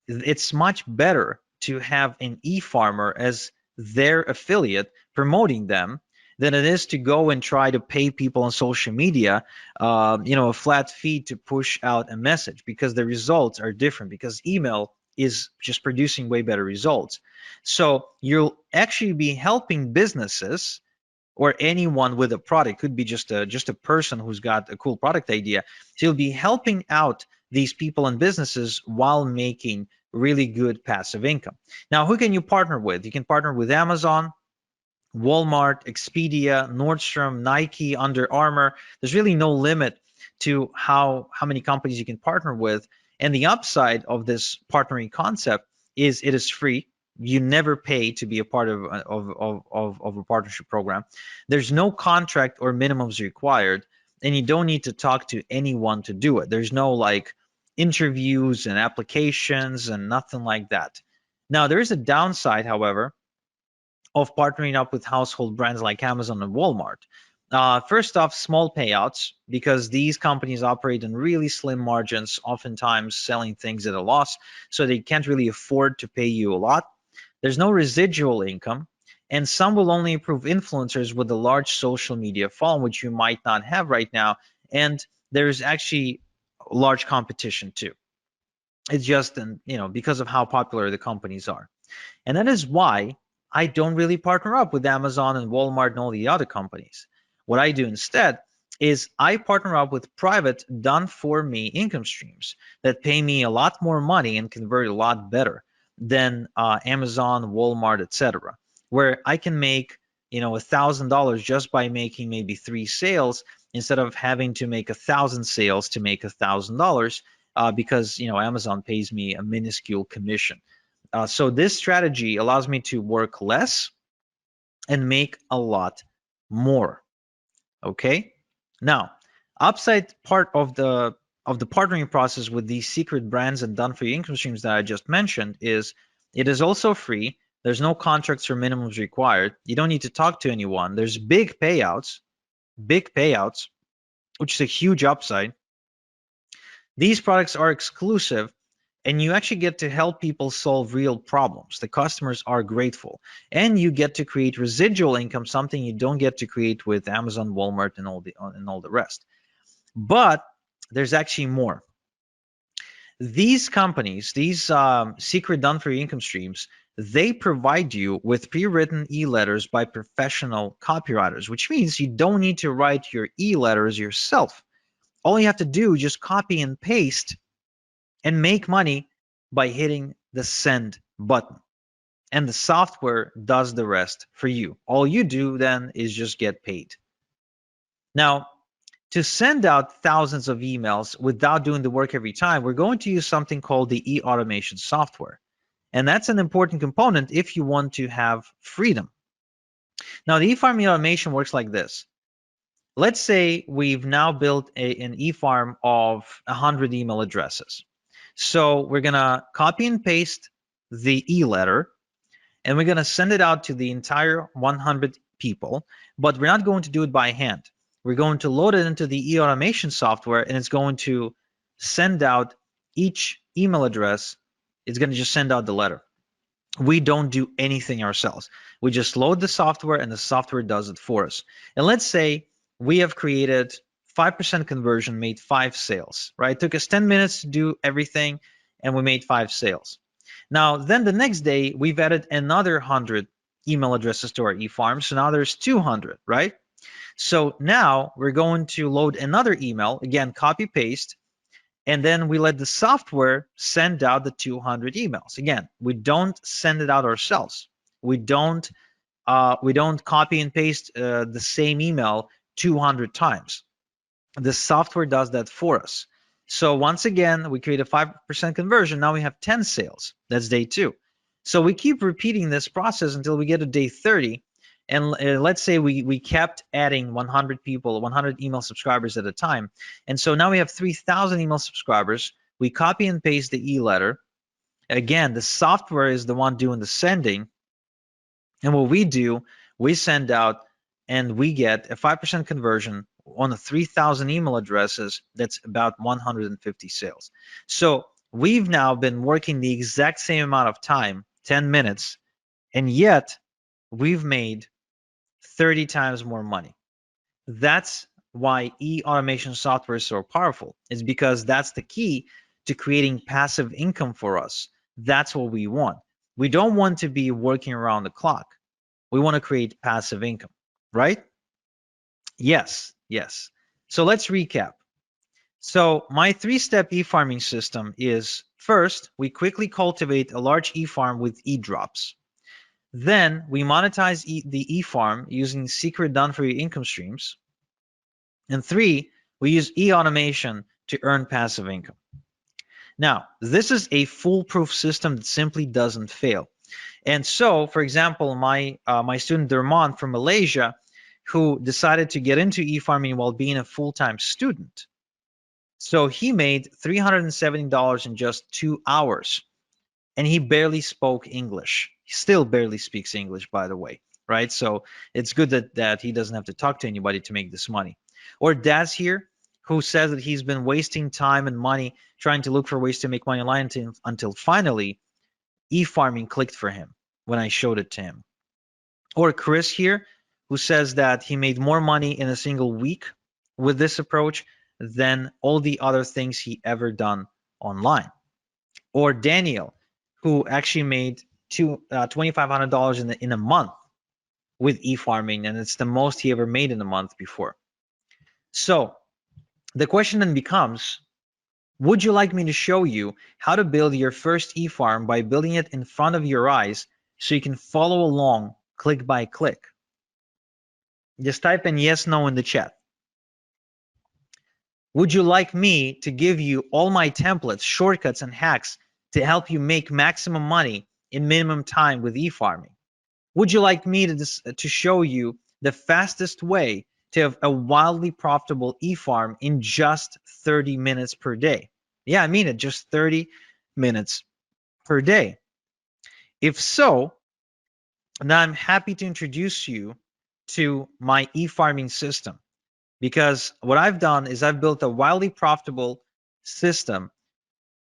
it's much better to have an e-farmer as their affiliate promoting them than it is to go and try to pay people on social media, a flat fee to push out a message, because the results are different, because email is just producing way better results. So you'll actually be helping businesses or anyone with a product. Could be just a person who's got a cool product idea. So you'll be helping out these people and businesses while making really good passive income. Now, who can you partner with? You can partner with Amazon, Walmart, Expedia, Nordstrom, Nike, Under Armour. There's really no limit to how many companies you can partner with. And the upside of this partnering concept is it is free. You never pay to be a part of a partnership program. There's no contract or minimums required, and you don't need to talk to anyone to do it. There's no like interviews and applications and nothing like that. Now, there is a downside, however, of partnering up with household brands like Amazon and Walmart. First off, small payouts, because these companies operate in really slim margins, oftentimes selling things at a loss, so they can't really afford to pay you a lot. There's no residual income, and some will only approve influencers with a large social media following, which you might not have right now, and there's actually large competition too. It's just, because of how popular the companies are. And that is why I don't really partner up with Amazon and Walmart and all the other companies. What I do instead is I partner up with private done-for-me income streams that pay me a lot more money and convert a lot better than Amazon, Walmart, etc., where I can make $1,000 just by making maybe 3 sales instead of having to make 1,000 sales to make $1,000 because Amazon pays me a minuscule commission. So this strategy allows me to work less and make a lot more. Okay. Now, upside part of the partnering process with these secret brands and done for you income streams that I just mentioned is it is also free. There's no contracts or minimums required. You don't need to talk to anyone. There's big payouts, which is a huge upside. These products are exclusive, and you actually get to help people solve real problems. The customers are grateful, and you get to create residual income, something you don't get to create with Amazon, Walmart, and all the rest. But there's actually more. These companies, these secret done for you income streams, they provide you with pre-written e-letters by professional copywriters, which means you don't need to write your e-letters yourself. All you have to do is just copy and paste and make money by hitting the send button. And the software does the rest for you. All you do then is just get paid. Now, to send out thousands of emails without doing the work every time, we're going to use something called the e-automation software. And that's an important component if you want to have freedom. Now, the e-farm automation works like this. Let's say we've now built an e-farm of 100 email addresses. So we're going to copy and paste the e-letter, and we're going to send it out to the entire 100 people, but we're not going to do it by hand. We're going to load it into the e-automation software, and it's going to send out each email address. It's going to just send out the letter. We don't do anything ourselves. We just load the software, and the software does it for us. And let's say we have created 5% conversion, made 5 sales, right? It took us 10 minutes to do everything, and we made 5 sales. Now, then the next day, we've added another 100 email addresses to our e-farm, so now there's 200, right? So now we're going to load another email, again, copy paste, and then we let the software send out the 200 emails. Again, we don't send it out ourselves. We don't copy and paste the same email 200 times. The software does that for us. So once again, we create a 5% conversion. Now we have 10 sales. That's day 2. So we keep repeating this process until we get to day 30. And let's say we kept adding 100 people, 100 email subscribers at a time. And so now we have 3,000 email subscribers. We copy and paste the e-letter. Again, the software is the one doing the sending. And what we do, we send out and we get a 5% conversion on the 3,000 email addresses. That's about 150 sales. So we've now been working the exact same amount of time, 10 minutes, and yet we've made 30 times more money. That's why e-automation software is so powerful. It's because that's the key to creating passive income for us. That's what we want. We don't want to be working around the clock. We want to create passive income, right? Yes. So let's recap. So my 3-step e-farming system is, first, we quickly cultivate a large e-farm with e-drops. Then we monetize the e-farm using secret done-for-you income streams. And 3, we use e-automation to earn passive income. Now, this is a foolproof system that simply doesn't fail. And so, for example, my student Dermon from Malaysia, who decided to get into e-farming while being a full-time student. So he made $370 in just 2 hours, and he barely spoke English. He still barely speaks English, by the way, right? So it's good that he doesn't have to talk to anybody to make this money. Or Daz here, who says that he's been wasting time and money trying to look for ways to make money online until finally e-farming clicked for him when I showed it to him. Or Chris here, who says that he made more money in a single week with this approach than all the other things he ever done online. Or Daniel, who actually made $2,500 in a month with e-farming, and it's the most he ever made in a month before. So the question then becomes, would you like me to show you how to build your first e-farm by building it in front of your eyes so you can follow along click by click? Just type in yes, no in the chat. Would you like me to give you all my templates, shortcuts, and hacks to help you make maximum money in minimum time with e-farming? Would you like me to show you the fastest way to have a wildly profitable e-farm in just 30 minutes per day? Yeah, I mean it, just 30 minutes per day. If so, then I'm happy to introduce you to my e-farming system, because what I've done is I've built a wildly profitable system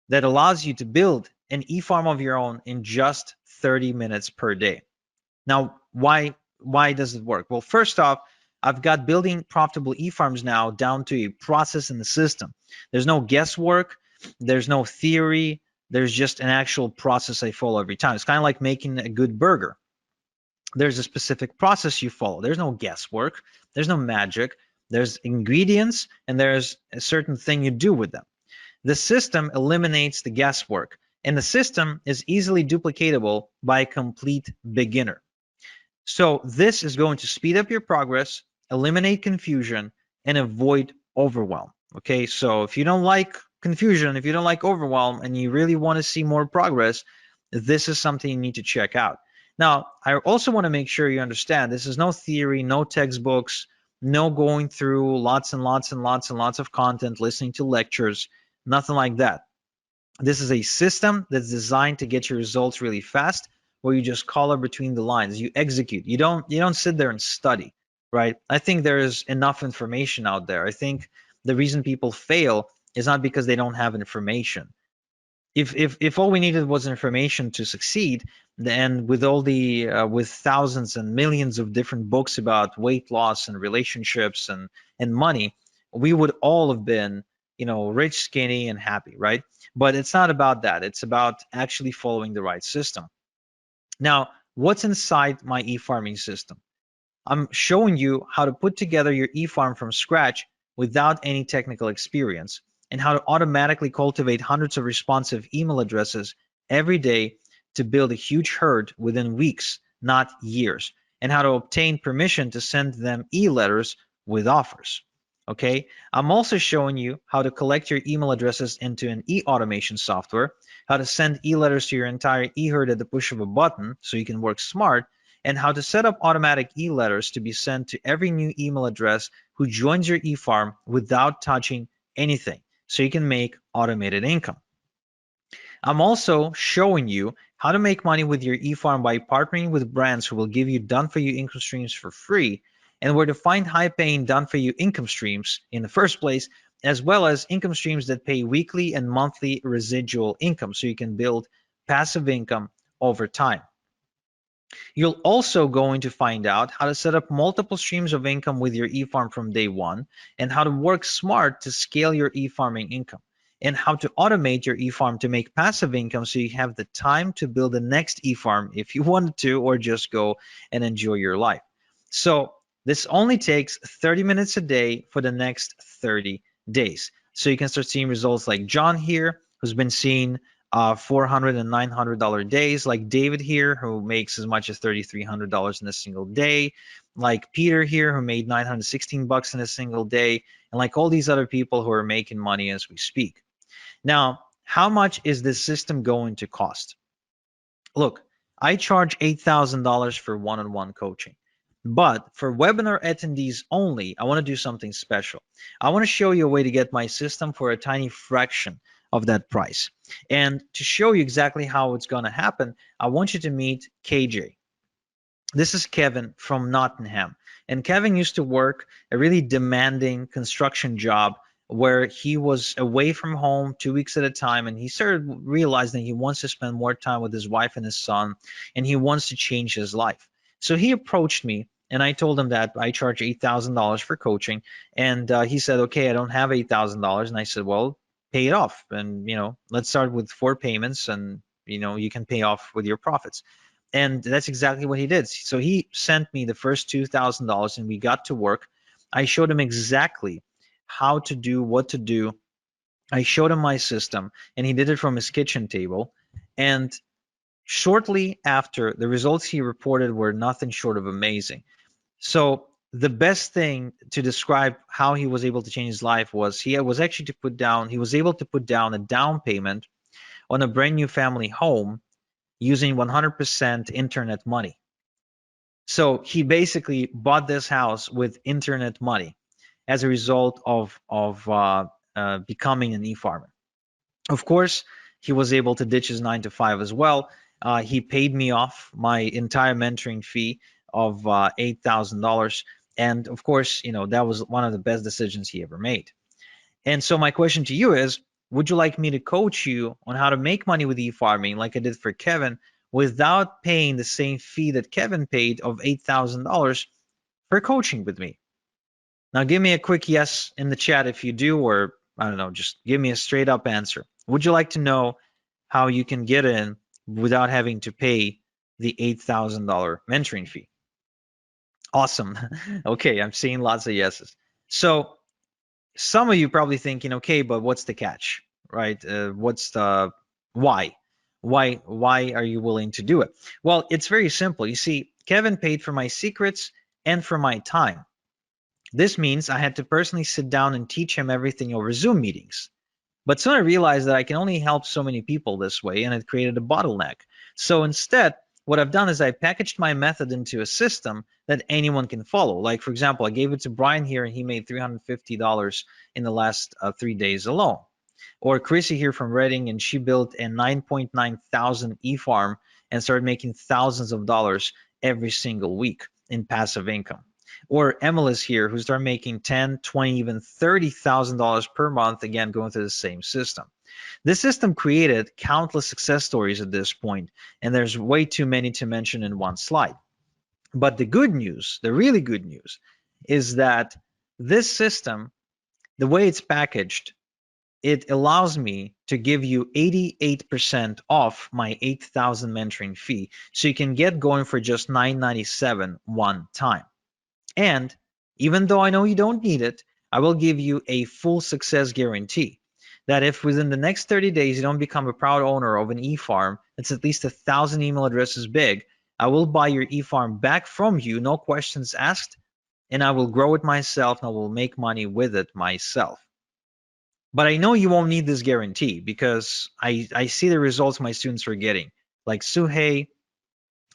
that allows you to build an e-farm of your own in just 30 minutes per day. Now, why does it work? Well, first off, I've got building profitable e-farms now down to a process in the system. There's no guesswork, there's no theory, there's just an actual process I follow every time. It's kind of like making a good burger. There's a specific process you follow. There's no guesswork, there's no magic. There's ingredients and there's a certain thing you do with them. The system eliminates the guesswork, and the system is easily duplicatable by a complete beginner. So this is going to speed up your progress, eliminate confusion, and avoid overwhelm. Okay, so if you don't like confusion, if you don't like overwhelm, and you really want to see more progress, this is something you need to check out. Now, I also want to make sure you understand this is no theory, no textbooks, no going through lots and lots and lots and lots of content, listening to lectures, nothing like that. This is a system that's designed to get your results really fast, where you just color between the lines, you execute. You don't sit there and study, right? I think there is enough information out there. I think the reason people fail is not because they don't have information. If all we needed was information to succeed, then with all the with thousands and millions of different books about weight loss and relationships and money, we would all have been, rich, skinny, and happy, right? But it's not about that. It's about actually following the right system. Now, what's inside my e-farming system? I'm showing you how to put together your e-farm from scratch without any technical experience, and how to automatically cultivate hundreds of responsive email addresses every day to build a huge herd within weeks, not years, and how to obtain permission to send them e-letters with offers. Okay, I'm also showing you how to collect your email addresses into an e-automation software, how to send e-letters to your entire e-herd at the push of a button so you can work smart, and how to set up automatic e-letters to be sent to every new email address who joins your e-farm without touching anything, so you can make automated income. I'm also showing you how to make money with your e-farm by partnering with brands who will give you done-for-you income streams for free, and where to find high-paying done-for-you income streams in the first place, as well as income streams that pay weekly and monthly residual income, so you can build passive income over time. You're also going to find out how to set up multiple streams of income with your e-farm from day one, and how to work smart to scale your e-farming income, and how to automate your e-farm to make passive income so you have the time to build the next e-farm if you wanted to, or just go and enjoy your life. So this only takes 30 minutes a day for the next 30 days. So you can start seeing results like John here, who's been seeing $400 and $900 days, like David here, who makes as much as $3,300 in a single day, like Peter here, who made $916 in a single day, and like all these other people who are making money as we speak. Now, how much is this system going to cost? Look, I charge $8,000 for one-on-one coaching. But for webinar attendees only, I want to do something special. I want to show you a way to get my system for a tiny fraction of that price. And to show you exactly how it's going to happen, I want you to meet KJ. This is Kevin from Nottingham. And Kevin used to work a really demanding construction job where he was away from home 2 weeks at a time, and he started realizing he wants to spend more time with his wife and his son, and he wants to change his life. So he approached me, and I told him that I charge $8,000 for coaching, and he said, okay, I don't have $8,000. And I said, well, pay it off, and let's start with 4 payments, and you can pay off with your profits. And that's exactly what he did. So he sent me the first $2,000, and we got to work. I showed him exactly how to do, what to do. I showed him my system, and he did it from his kitchen table. And shortly after, the results he reported were nothing short of amazing. So the best thing to describe how he was able to change his life was he was able to put down a down payment on a brand new family home using 100% internet money. So he basically bought this house with internet money as a result of becoming an e-farmer. Of course, he was able to ditch his 9 to 5 as well. He paid me off my entire mentoring fee of $8,000, and of course, that was one of the best decisions he ever made. And so my question to you is, would you like me to coach you on how to make money with e-farming like I did for Kevin without paying the same fee that Kevin paid of $8,000 for coaching with me? Now give me a quick yes in the chat if you do, or I don't know, just give me a straight up answer. Would you like to know how you can get in without having to pay the $8,000 mentoring fee? Awesome. Okay, I'm seeing lots of yeses. So some of you probably thinking, okay, but what's the catch, right? What's the why? Why are you willing to do it? Well, it's very simple. You see, Kevin paid for my secrets and for my time. This means I had to personally sit down and teach him everything over Zoom meetings. But soon I realized that I can only help so many people this way, and it created a bottleneck. So instead, what I've done is I packaged my method into a system that anyone can follow. Like, for example, I gave it to Brian here, and he made $350 in the last 3 days alone. Or Chrissy here from Reading, and she built a 9.9 thousand e-farm and started making thousands of dollars every single week in passive income. Or Emily's here, who started making 10, 20, even $30,000 per month, again, going through the same system. This system created countless success stories at this point, and there's way too many to mention in one slide. But the good news, the really good news, is that this system, the way it's packaged, it allows me to give you 88% off my 8,000 mentoring fee, so you can get going for just $997 one time. And even though I know you don't need it, I will give you a full success guarantee that if within the next 30 days you don't become a proud owner of an e-farm that's at least 1,000 email addresses big, I will buy your e-farm back from you, no questions asked, and I will grow it myself and I will make money with it myself. But I know you won't need this guarantee because I see the results my students are getting, like Suhei,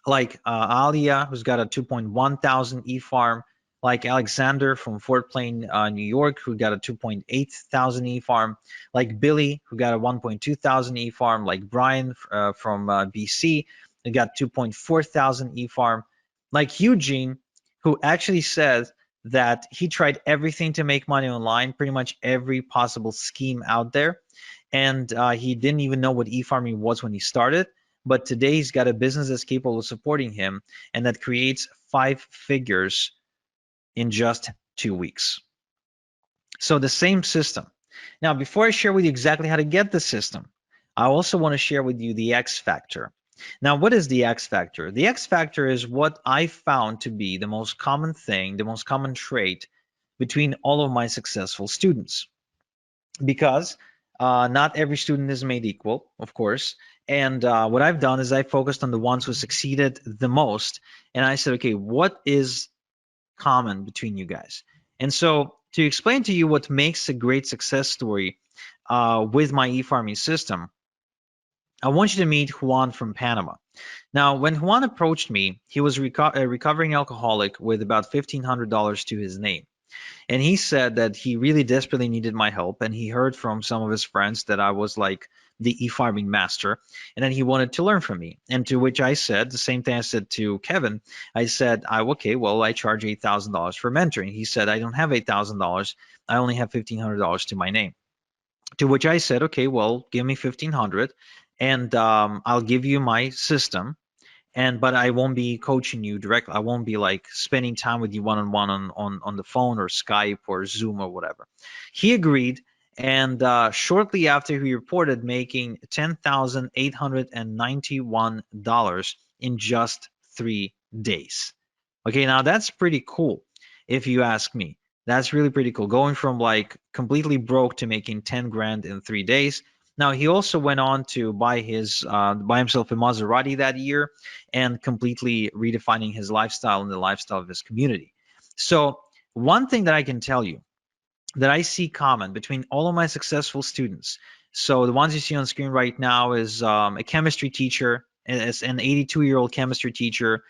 like Alia, who's got a 2.1 thousand e-farm, like Alexander from Fort Plain, New York, who got a 2.8 thousand e-farm, like Billy, who got a 1.2 thousand e-farm, like Brian from BC, who got 2.4 thousand e-farm, like Eugene, who actually said that he tried everything to make money online, pretty much every possible scheme out there, and he didn't even know what e-farming was when he started. But today he's got a business that's capable of supporting him and that creates 5 figures in just 2 weeks. So the same system. Now, before I share with you exactly how to get the system, I also want to share with you the X factor. Now, what is the X factor? The X factor is what I found to be the most common thing, the most common trait between all of my successful students. Because not every student is made equal, of course. And what I've done is I focused on the ones who succeeded the most. And I said, okay, what is common between you guys? And so to explain to you what makes a great success story with my e-farming system, I want you to meet Juan from Panama. Now, when Juan approached me, he was a recovering alcoholic with about $1,500 to his name. And he said that he really desperately needed my help, and he heard from some of his friends that I was like the e-farming master, and then he wanted to learn from me. And to which I said the same thing I said to Kevin. I said, okay, well, I charge $8,000 for mentoring. He said, I don't have $8,000. I only have $1,500 to my name. To which I said, okay, well, give me $1,500, and I'll give you my system. But I won't be coaching you directly. I won't be like spending time with you one-on-one on the phone or Skype or Zoom or whatever. He agreed, and shortly after he reported making $10,891 in just 3 days. Okay, now that's pretty cool if you ask me. That's really pretty cool. Going from like completely broke to making 10 grand in 3 days. Now he also went on to buy himself a Maserati that year, and completely redefining his lifestyle and the lifestyle of his community. So one thing that I can tell you that I see common between all of my successful students. So the ones you see on screen right now is a chemistry teacher, as an 82-year-old chemistry teacher,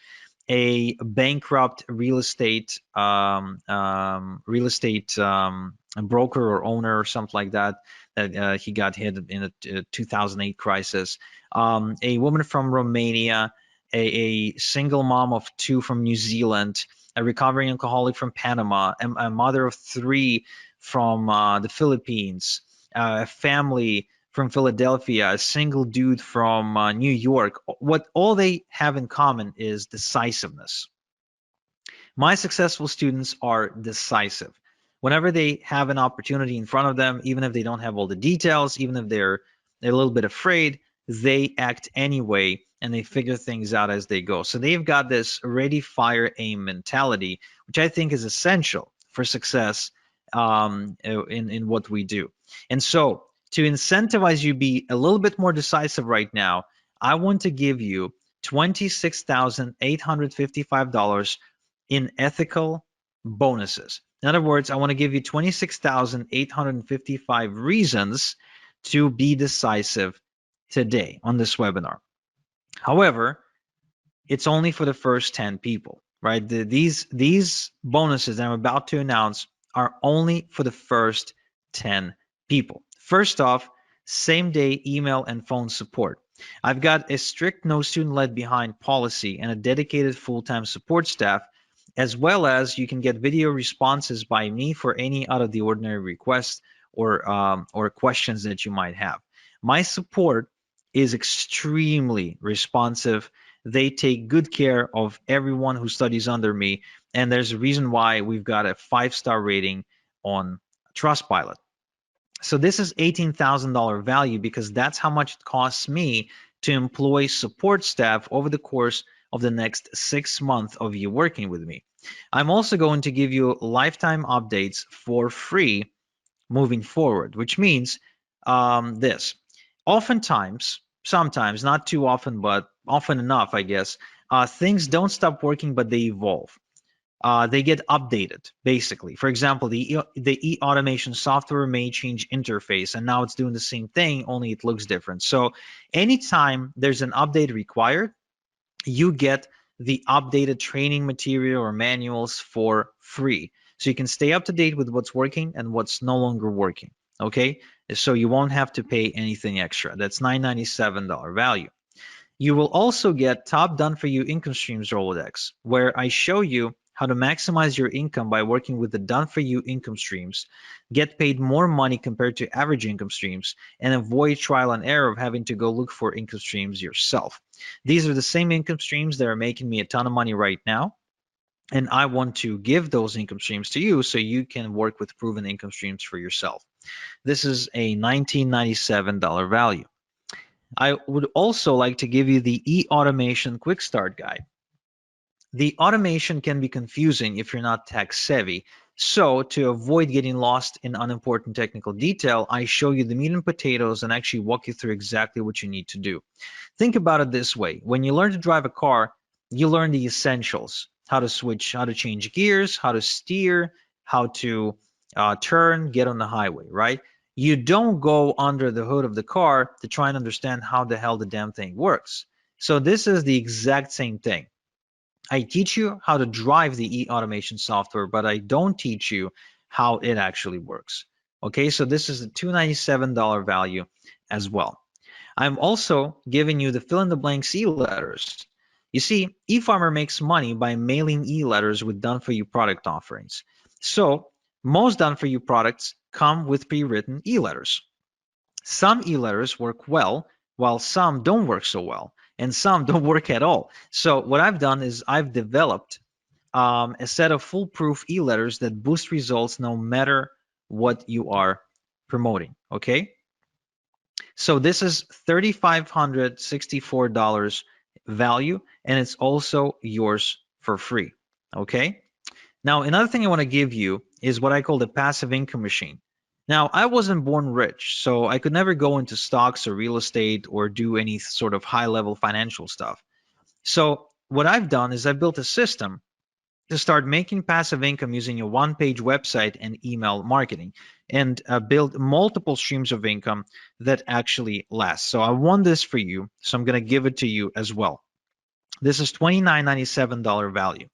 a bankrupt real estate broker or owner or something like that, that he got hit in a 2008 crisis, a woman from Romania, a single mom of two from New Zealand, a recovering alcoholic from Panama, a mother of three from the Philippines, a family from Philadelphia, a single dude from New York. What all they have in common is decisiveness. My successful students are decisive. Whenever they have an opportunity in front of them, even if they don't have all the details, even if they're a little bit afraid, they act anyway and they figure things out as they go. So they've got this ready, fire, aim mentality, which I think is essential for success in what we do. And so to incentivize you be a little bit more decisive right now, I want to give you $26,855 in ethical bonuses. In other words, I want to give you 26,855 reasons to be decisive today on this webinar. However, it's only for the first 10 people, right? These bonuses that I'm about to announce are only for the first 10 people. First off, same day email and phone support. I've got a strict no student left behind policy and a dedicated full-time support staff, as well as you can get video responses by me for any out of the ordinary requests or questions that you might have. My support is extremely responsive. They take good care of everyone who studies under me, and there's a reason why we've got a 5-star rating on Trustpilot. So this is $18,000 value because that's how much it costs me to employ support staff over the course of the next 6 months of you working with me. I'm also going to give you lifetime updates for free moving forward, which means this. Oftentimes, sometimes, not too often, but often enough, I guess, things don't stop working, but they evolve. They get updated, basically. For example, the e-automation software may change interface, and now it's doing the same thing, only it looks different. So anytime there's an update required, you get the updated training material or manuals for free. So you can stay up to date with what's working and what's no longer working, okay? So you won't have to pay anything extra. That's $997 value. You will also get Top Done For You Income Streams Rolodex, where I show you how to maximize your income by working with the Done For You income streams, get paid more money compared to average income streams, and avoid trial and error of having to go look for income streams yourself. These are the same income streams that are making me a ton of money right now, and I want to give those income streams to you so you can work with proven income streams for yourself. This is a $1997 value. I would also like to give you the e-automation quick start guide. The automation can be confusing if you're not tech savvy. So to avoid getting lost in unimportant technical detail, I show you the meat and potatoes and actually walk you through exactly what you need to do. Think about it this way. When you learn to drive a car, you learn the essentials: how to switch, how to change gears, how to steer, how to turn, get on the highway, right? You don't go under the hood of the car to try and understand how the hell the damn thing works. So this is the exact same thing. I teach you how to drive the e-automation software, but I don't teach you how it actually works. Okay, so this is a $297 value as well. I'm also giving you the fill-in-the-blanks e-letters. You see, eFarmer makes money by mailing e-letters with done-for-you product offerings. So most done-for-you products come with pre-written e-letters. Some e-letters work well, while some don't work so well, and some don't work at all. So what I've done is I've developed a set of foolproof e-letters that boost results no matter what you are promoting, okay? So this is $3,564 value, and it's also yours for free, okay? Now, another thing I want to give you is what I call the passive income machine. Now, I wasn't born rich, so I could never go into stocks or real estate or do any sort of high level financial stuff. So, what I've done is I've built a system to start making passive income using a one-page website and email marketing, and build multiple streams of income that actually last. So I want this for you, so I'm going to give it to you as well. This is $29.97 value.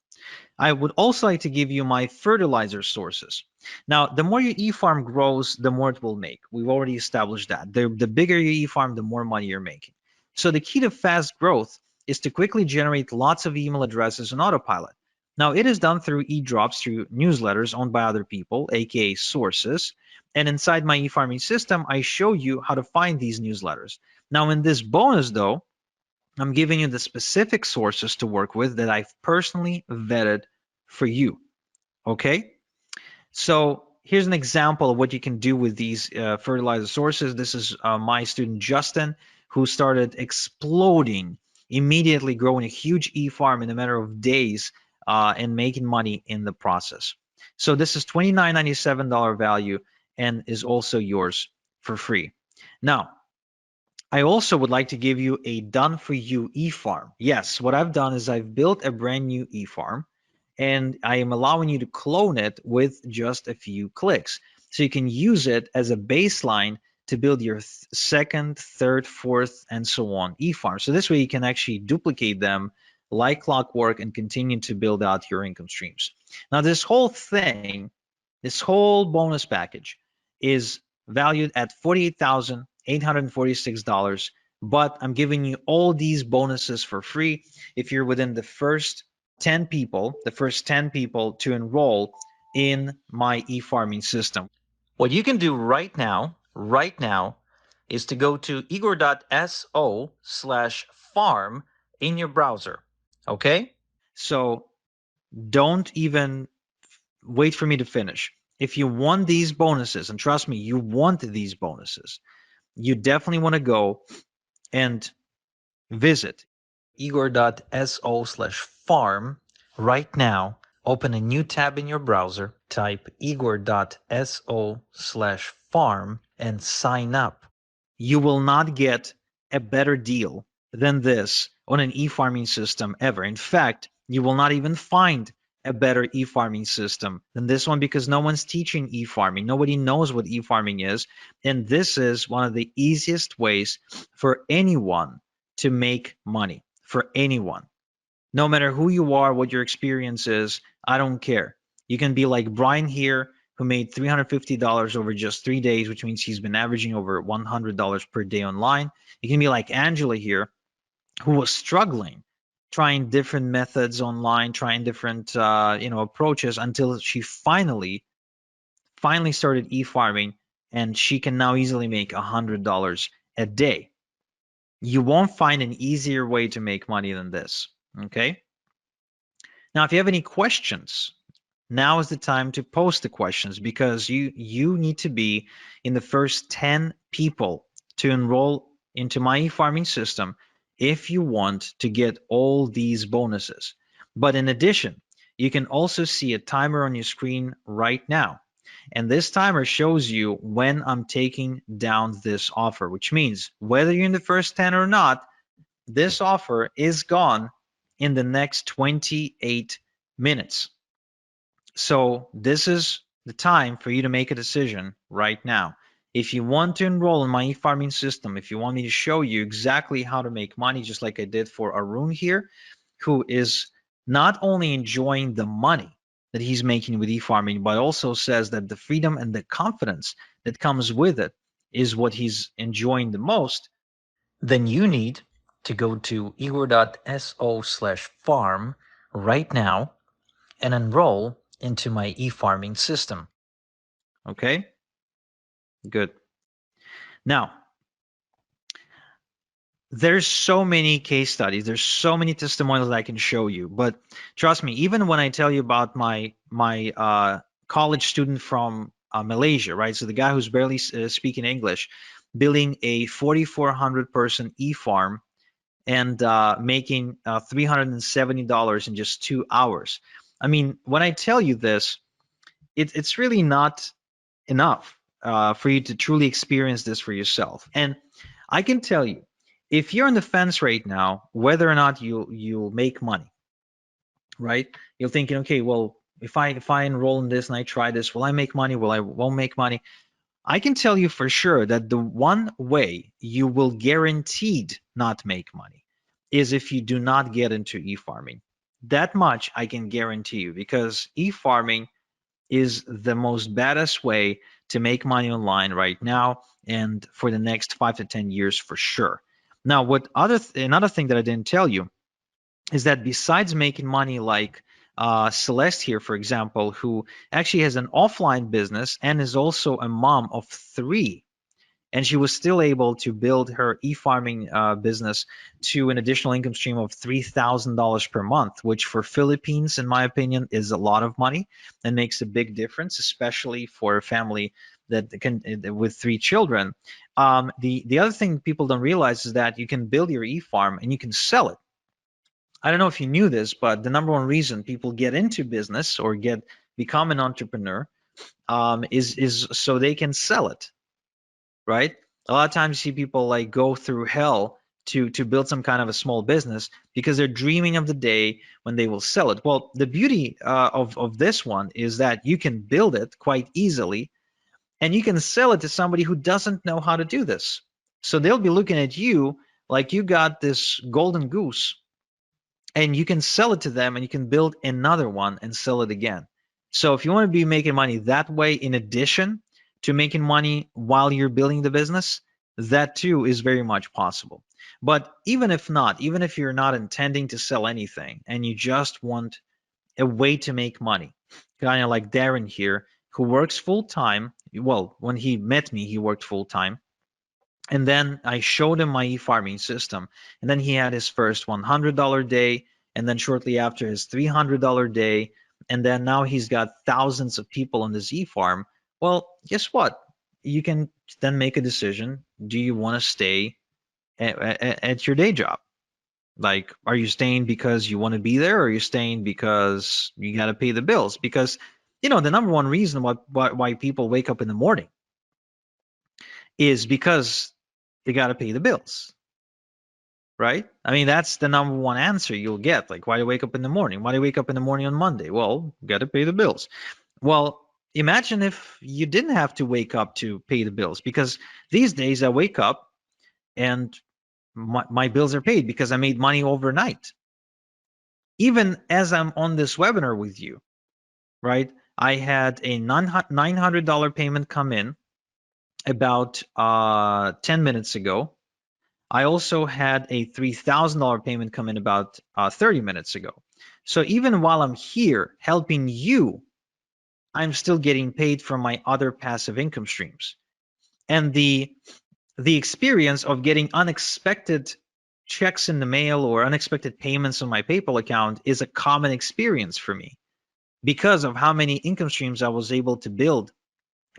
I would also like to give you my fertilizer sources. Now, the more your e-farm grows, the more it will make. We've already established that. The bigger your e-farm, the more money you're making. So the key to fast growth is to quickly generate lots of email addresses on autopilot. Now, it is done through e-drops, through newsletters owned by other people, aka sources. And inside my e-farming system, I show you how to find these newsletters. Now, in this bonus, though, I'm giving you the specific sources to work with that I've personally vetted for you. Okay? So here's an example of what you can do with these fertilizer sources. This is my student Justin, who started exploding, immediately growing a huge e-farm in a matter of days and making money in the process. So this is $29.97 value and is also yours for free. Now, I also would like to give you a done for you e-farm. Yes, what I've done is I've built a brand new e-farm and I am allowing you to clone it with just a few clicks. So you can use it as a baseline to build your second, third, fourth, and so on e-farm. So this way you can actually duplicate them like clockwork and continue to build out your income streams. Now this whole thing, this whole bonus package is valued at $48,846, but I'm giving you all these bonuses for free if you're within the first 10 people, to enroll in my e-farming system. What you can do right now, is to go to igor.so/farm in your browser, okay? So don't even wait for me to finish. If you want these bonuses, and trust me, you want these bonuses, you definitely want to go and visit igor.so/farm right now. Open a new tab in your browser, type igor.so/farm and sign up. You will not get a better deal than this on an e-farming system ever. In fact, you will not even find a better e-farming system than this one because no one's teaching e-farming. Nobody knows what e-farming is. And this is one of the easiest ways for anyone to make money, for anyone. No matter who you are, what your experience is, I don't care. You can be like Brian here, who made $350 over just 3 days, which means he's been averaging over $100 per day online. You can be like Angela here, who was struggling, trying different methods online, trying different approaches until she finally started e-farming, and she can now easily make $100 a day. You won't find an easier way to make money than this. Okay. Now, if you have any questions, now is the time to post the questions because you need to be in the first 10 people to enroll into my e-farming system if you want to get all these bonuses. But in addition, you can also see a timer on your screen right now. And this timer shows you when I'm taking down this offer, which means whether you're in the first 10 or not, this offer is gone in the next 28 minutes. So this is the time for you to make a decision right now. If you want to enroll in my e-farming system, if you want me to show you exactly how to make money, just like I did for Arun here, who is not only enjoying the money that he's making with e-farming, but also says that the freedom and the confidence that comes with it is what he's enjoying the most, then you need to go to igor.so/farm right now and enroll into my e-farming system. Okay? Good. Now, there's so many case studies, there's so many testimonials that I can show you, but trust me, even when I tell you about my college student from Malaysia, right? So the guy who's barely speaking English, building a 4,400 person e-farm and making $370 in just 2 hours. I mean, when I tell you this, it's really not enough for you to truly experience this for yourself. And I can tell you, if you're on the fence right now, whether or not you'll make money, right? You're thinking, okay, well, if I enroll in this and I try this, will I make money? Will I won't make money? I can tell you for sure that the one way you will guaranteed not make money is if you do not get into e-farming. That much I can guarantee you, because e-farming is the most baddest way to make money online right now and for the next 5 to 10 years for sure. Now, another thing that I didn't tell you is that besides making money like Celeste here, for example, who actually has an offline business and is also a mom of 3, and she was still able to build her e-farming business to an additional income stream of $3,000 per month, which for Philippines, in my opinion, is a lot of money and makes a big difference, especially for a family that can with 3 children. The other thing people don't realize is that you can build your e-farm and you can sell it. I don't know if you knew this, but the number one reason people get into business or become an entrepreneur is so they can sell it, right? A lot of times you see people like go through hell to build some kind of a small business because they're dreaming of the day when they will sell it. Well, the beauty of this one is that you can build it quite easily and you can sell it to somebody who doesn't know how to do this. So they'll be looking at you like you got this golden goose, and you can sell it to them and you can build another one and sell it again. So if you want to be making money that way, in addition to making money while you're building the business, that too is very much possible. But even if not, even if you're not intending to sell anything and you just want a way to make money, kind of like Darren here, who works full time. Well, when he met me, he worked full time. And then I showed him my e-farming system. And then he had his first $100 day. And then shortly after, his $300 day. And then now he's got thousands of people on this e-farm. Well, guess what? You can then make a decision. Do you want to stay at your day job? Like, are you staying because you want to be there, or are you staying because you got to pay the bills? Because, the number one reason why people wake up in the morning is because they got to pay the bills, right? I mean, that's the number one answer you'll get. Like, why do you wake up in the morning? Why do you wake up in the morning on Monday? Well, got to pay the bills. Well, imagine if you didn't have to wake up to pay the bills, because these days I wake up and my bills are paid because I made money overnight. Even as I'm on this webinar with you, right? I had a $900 payment come in about 10 minutes ago. I also had a $3,000 payment come in about 30 minutes ago. So even while I'm here helping you, I'm still getting paid from my other passive income streams. And the experience of getting unexpected checks in the mail or unexpected payments on my PayPal account is a common experience for me because of how many income streams I was able to build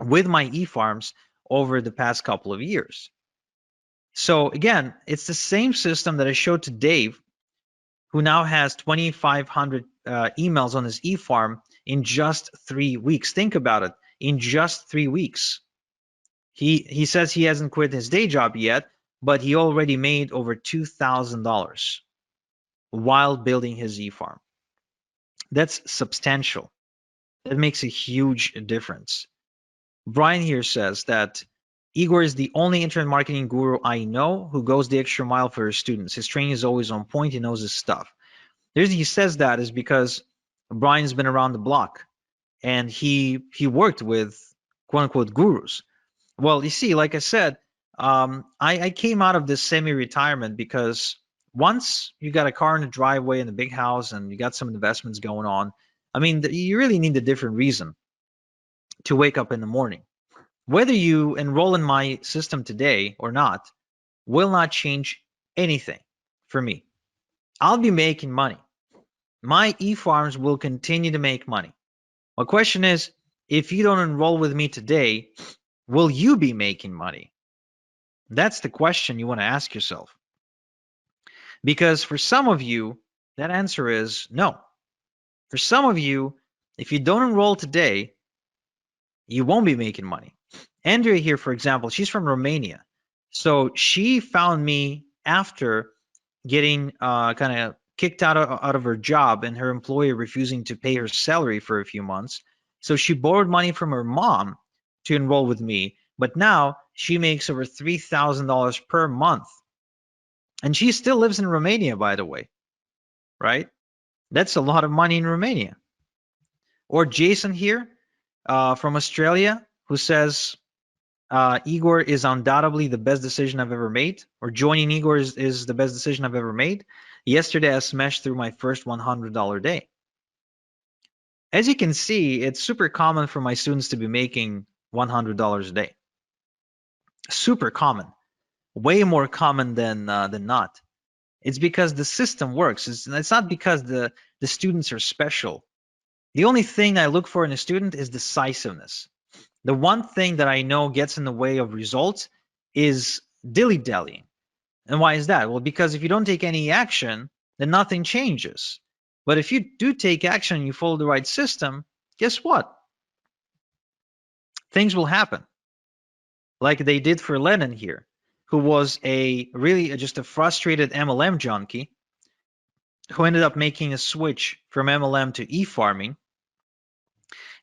with my e-farms over the past couple of years. So again, it's the same system that I showed to Dave, who now has 2,500 emails on his e-farm in just 3 weeks. Think about it, in just 3 weeks. He says he hasn't quit his day job yet, but he already made over $2,000 while building his e-farm. That's substantial. That makes a huge difference. Brian here says that Igor is the only internet marketing guru I know who goes the extra mile for his students. His training is always on point. He knows his stuff. The reason he says that is because Brian's been around the block and he worked with quote unquote gurus. Well, you see, like I said, I came out of this semi-retirement because once you got a car in the driveway and a big house and you got some investments going on, I mean, you really need a different reason to wake up in the morning. Whether you enroll in my system today or not will not change anything for me. I'll be making money. My e-farms will continue to make money. My question is, if you don't enroll with me today, will you be making money? That's the question you want to ask yourself. Because for some of you, that answer is no. For some of you, if you don't enroll today, you won't be making money. Andrea here, for example, she's from Romania. So she found me after getting kind of kicked out of her job and her employer refusing to pay her salary for a few months. So she borrowed money from her mom to enroll with me. But now she makes over $3,000 per month. And she still lives in Romania, by the way, right? That's a lot of money in Romania. Or Jason here from Australia, who says, Igor is undoubtedly the best decision I've ever made, or joining Igor is the best decision I've ever made. Yesterday, I smashed through my first $100 day. As you can see, it's super common for my students to be making $100 a day. Super common, way more common than not. It's because the system works. It's not because the students are special. The only thing I look for in a student is decisiveness. The one thing that I know gets in the way of results is dilly-dallying. And why is that? Well, because if you don't take any action, then nothing changes. But if you do take action and you follow the right system, guess what? Things will happen. Like they did for Lennon here, who was just a frustrated MLM junkie who ended up making a switch from MLM to e-farming.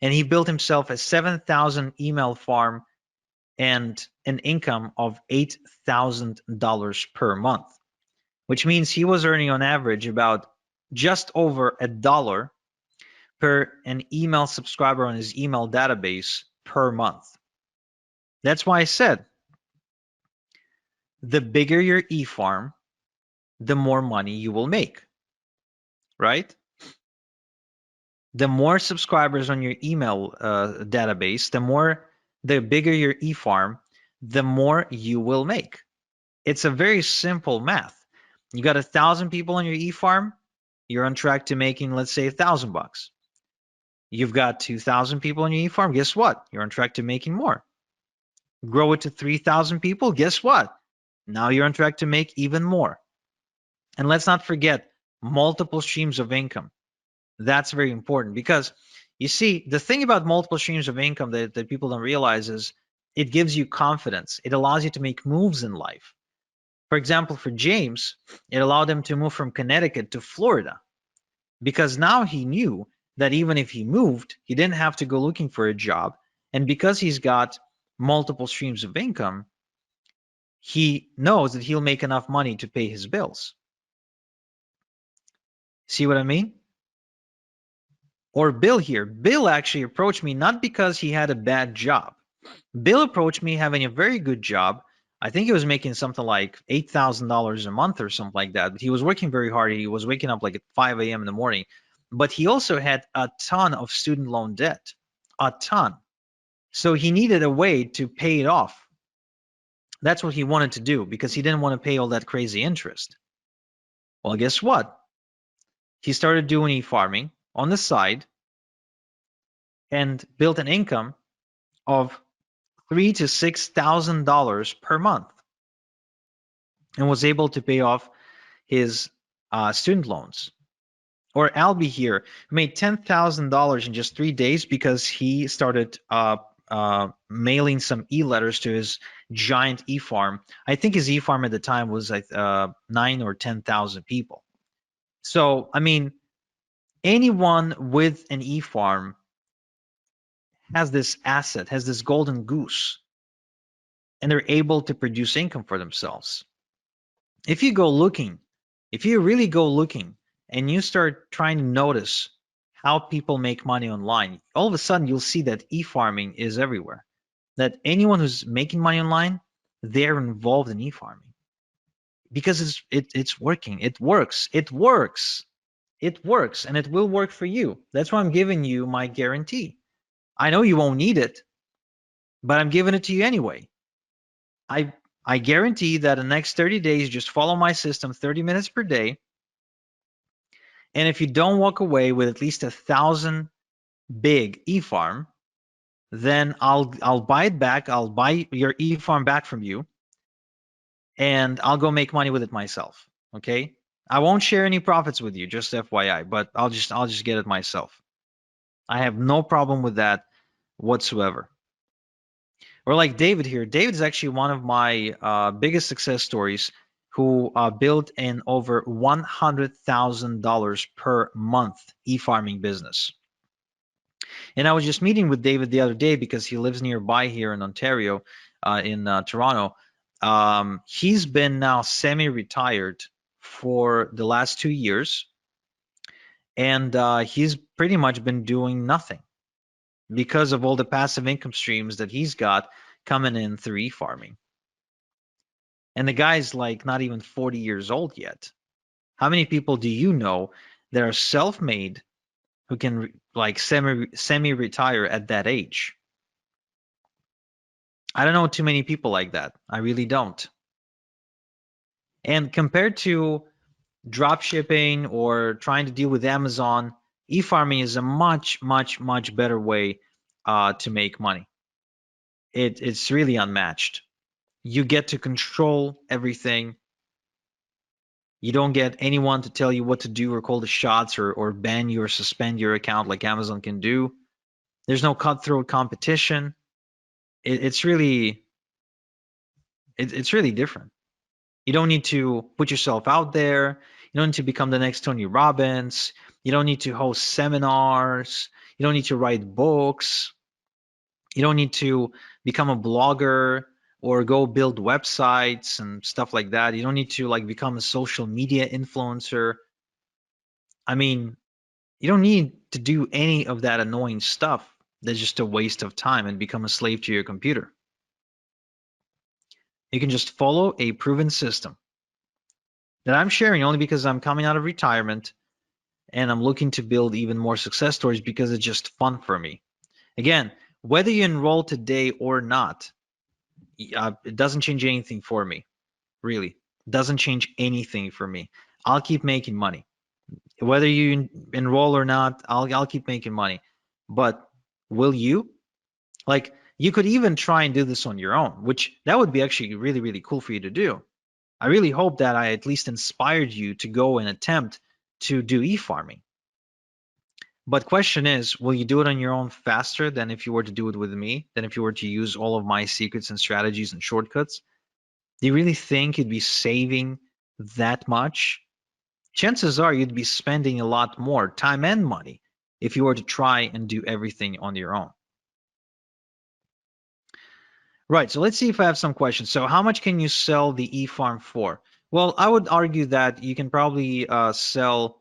And he built himself a 7,000 email farm and an income of $8,000 per month, which means he was earning on average about just over $1 per an email subscriber on his email database per month. That's why I said, the bigger your e-farm, the more money you will make, right? The more subscribers on your email database, the bigger your e-farm, the more you will make. It's a very simple math. You got 1,000 people on your e-farm, you're on track to making, let's say, $1,000. You've got 2,000 people on your e-farm, guess what? You're on track to making more. Grow it to 3,000 people, guess what? Now you're on track to make even more. And let's not forget multiple streams of income. That's very important because you see, the thing about multiple streams of income that people don't realize is it gives you confidence. It allows you to make moves in life. For example, for James, it allowed him to move from Connecticut to Florida because now he knew that even if he moved, he didn't have to go looking for a job. And because he's got multiple streams of income, he knows that he'll make enough money to pay his bills. See what I mean? Or Bill here. Bill actually approached me not because he had a bad job. Bill approached me having a very good job. I think he was making something like $8,000 a month or something like that. But he was working very hard. He was waking up like at 5 a.m. in the morning. But he also had a ton of student loan debt, a ton. So he needed a way to pay it off. That's what he wanted to do because he didn't want to pay all that crazy interest. Well, guess what? He started doing e-farming on the side and built an income of $3,000 to $6,000 per month and was able to pay off his student loans. Or Albie here made $10,000 in just 3 days because he started mailing some e-letters to his giant e-farm. I think his e-farm at the time was 9 or 10,000 people. So, I mean, anyone with an e-farm has this asset, has this golden goose, and they're able to produce income for themselves. If you really go looking and you start trying to notice how people make money online, all of a sudden you'll see that e-farming is everywhere. That anyone who's making money online, they're involved in e-farming because it's working. It works, and it will work for you. That's why I'm giving you my guarantee. I know you won't need it, but I'm giving it to you anyway. I guarantee that in the next 30 days, just follow my system 30 minutes per day. And if you don't walk away with at least 1,000 big e-farm, then I'll buy it back. I'll buy your e-farm back from you, and I'll go make money with it myself. Okay? I won't share any profits with you, just FYI, but I'll just get it myself. I have no problem with that whatsoever. Or like David here. David is actually one of my biggest success stories, who built an over $100,000 per month e-farming business. And I was just meeting with David the other day because he lives nearby here in Ontario, in Toronto. He's been now semi-retired for the last 2 years, and he's pretty much been doing nothing because of all the passive income streams that he's got coming in through e-farming. And the guy's like not even 40 years old yet. How many people do you know that are self-made who can like semi-retire at that age? I don't know too many people like that. I really don't. And compared to drop shipping or trying to deal with Amazon, e-farming is a much, much, much better way to make money. It's really unmatched. You get to control everything. You don't get anyone to tell you what to do or call the shots or ban you or suspend your account like Amazon can do. There's no cutthroat competition. It's really different. You don't need to put yourself out there. You don't need to become the next Tony Robbins. You don't need to host seminars. You don't need to write books. You don't need to become a blogger or go build websites and stuff like that. You don't need to like become a social media influencer. I mean, you don't need to do any of that annoying stuff that's just a waste of time and become a slave to your computer. You can just follow a proven system that I'm sharing only because I'm coming out of retirement and I'm looking to build even more success stories because it's just fun for me. Again, whether you enroll today or not, it doesn't change anything for me. Really, it doesn't change anything for me. I'll keep making money. Whether you enroll or not, I'll keep making money. But will you? Like, you could even try and do this on your own, which that would be actually really, really cool for you to do. I really hope that I at least inspired you to go and attempt to do e-farming. But question is, will you do it on your own faster than if you were to do it with me, than if you were to use all of my secrets and strategies and shortcuts? Do you really think you'd be saving that much? Chances are you'd be spending a lot more time and money if you were to try and do everything on your own. Right, so let's see if I have some questions. So how much can you sell the e-farm for? Well, I would argue that you can probably sell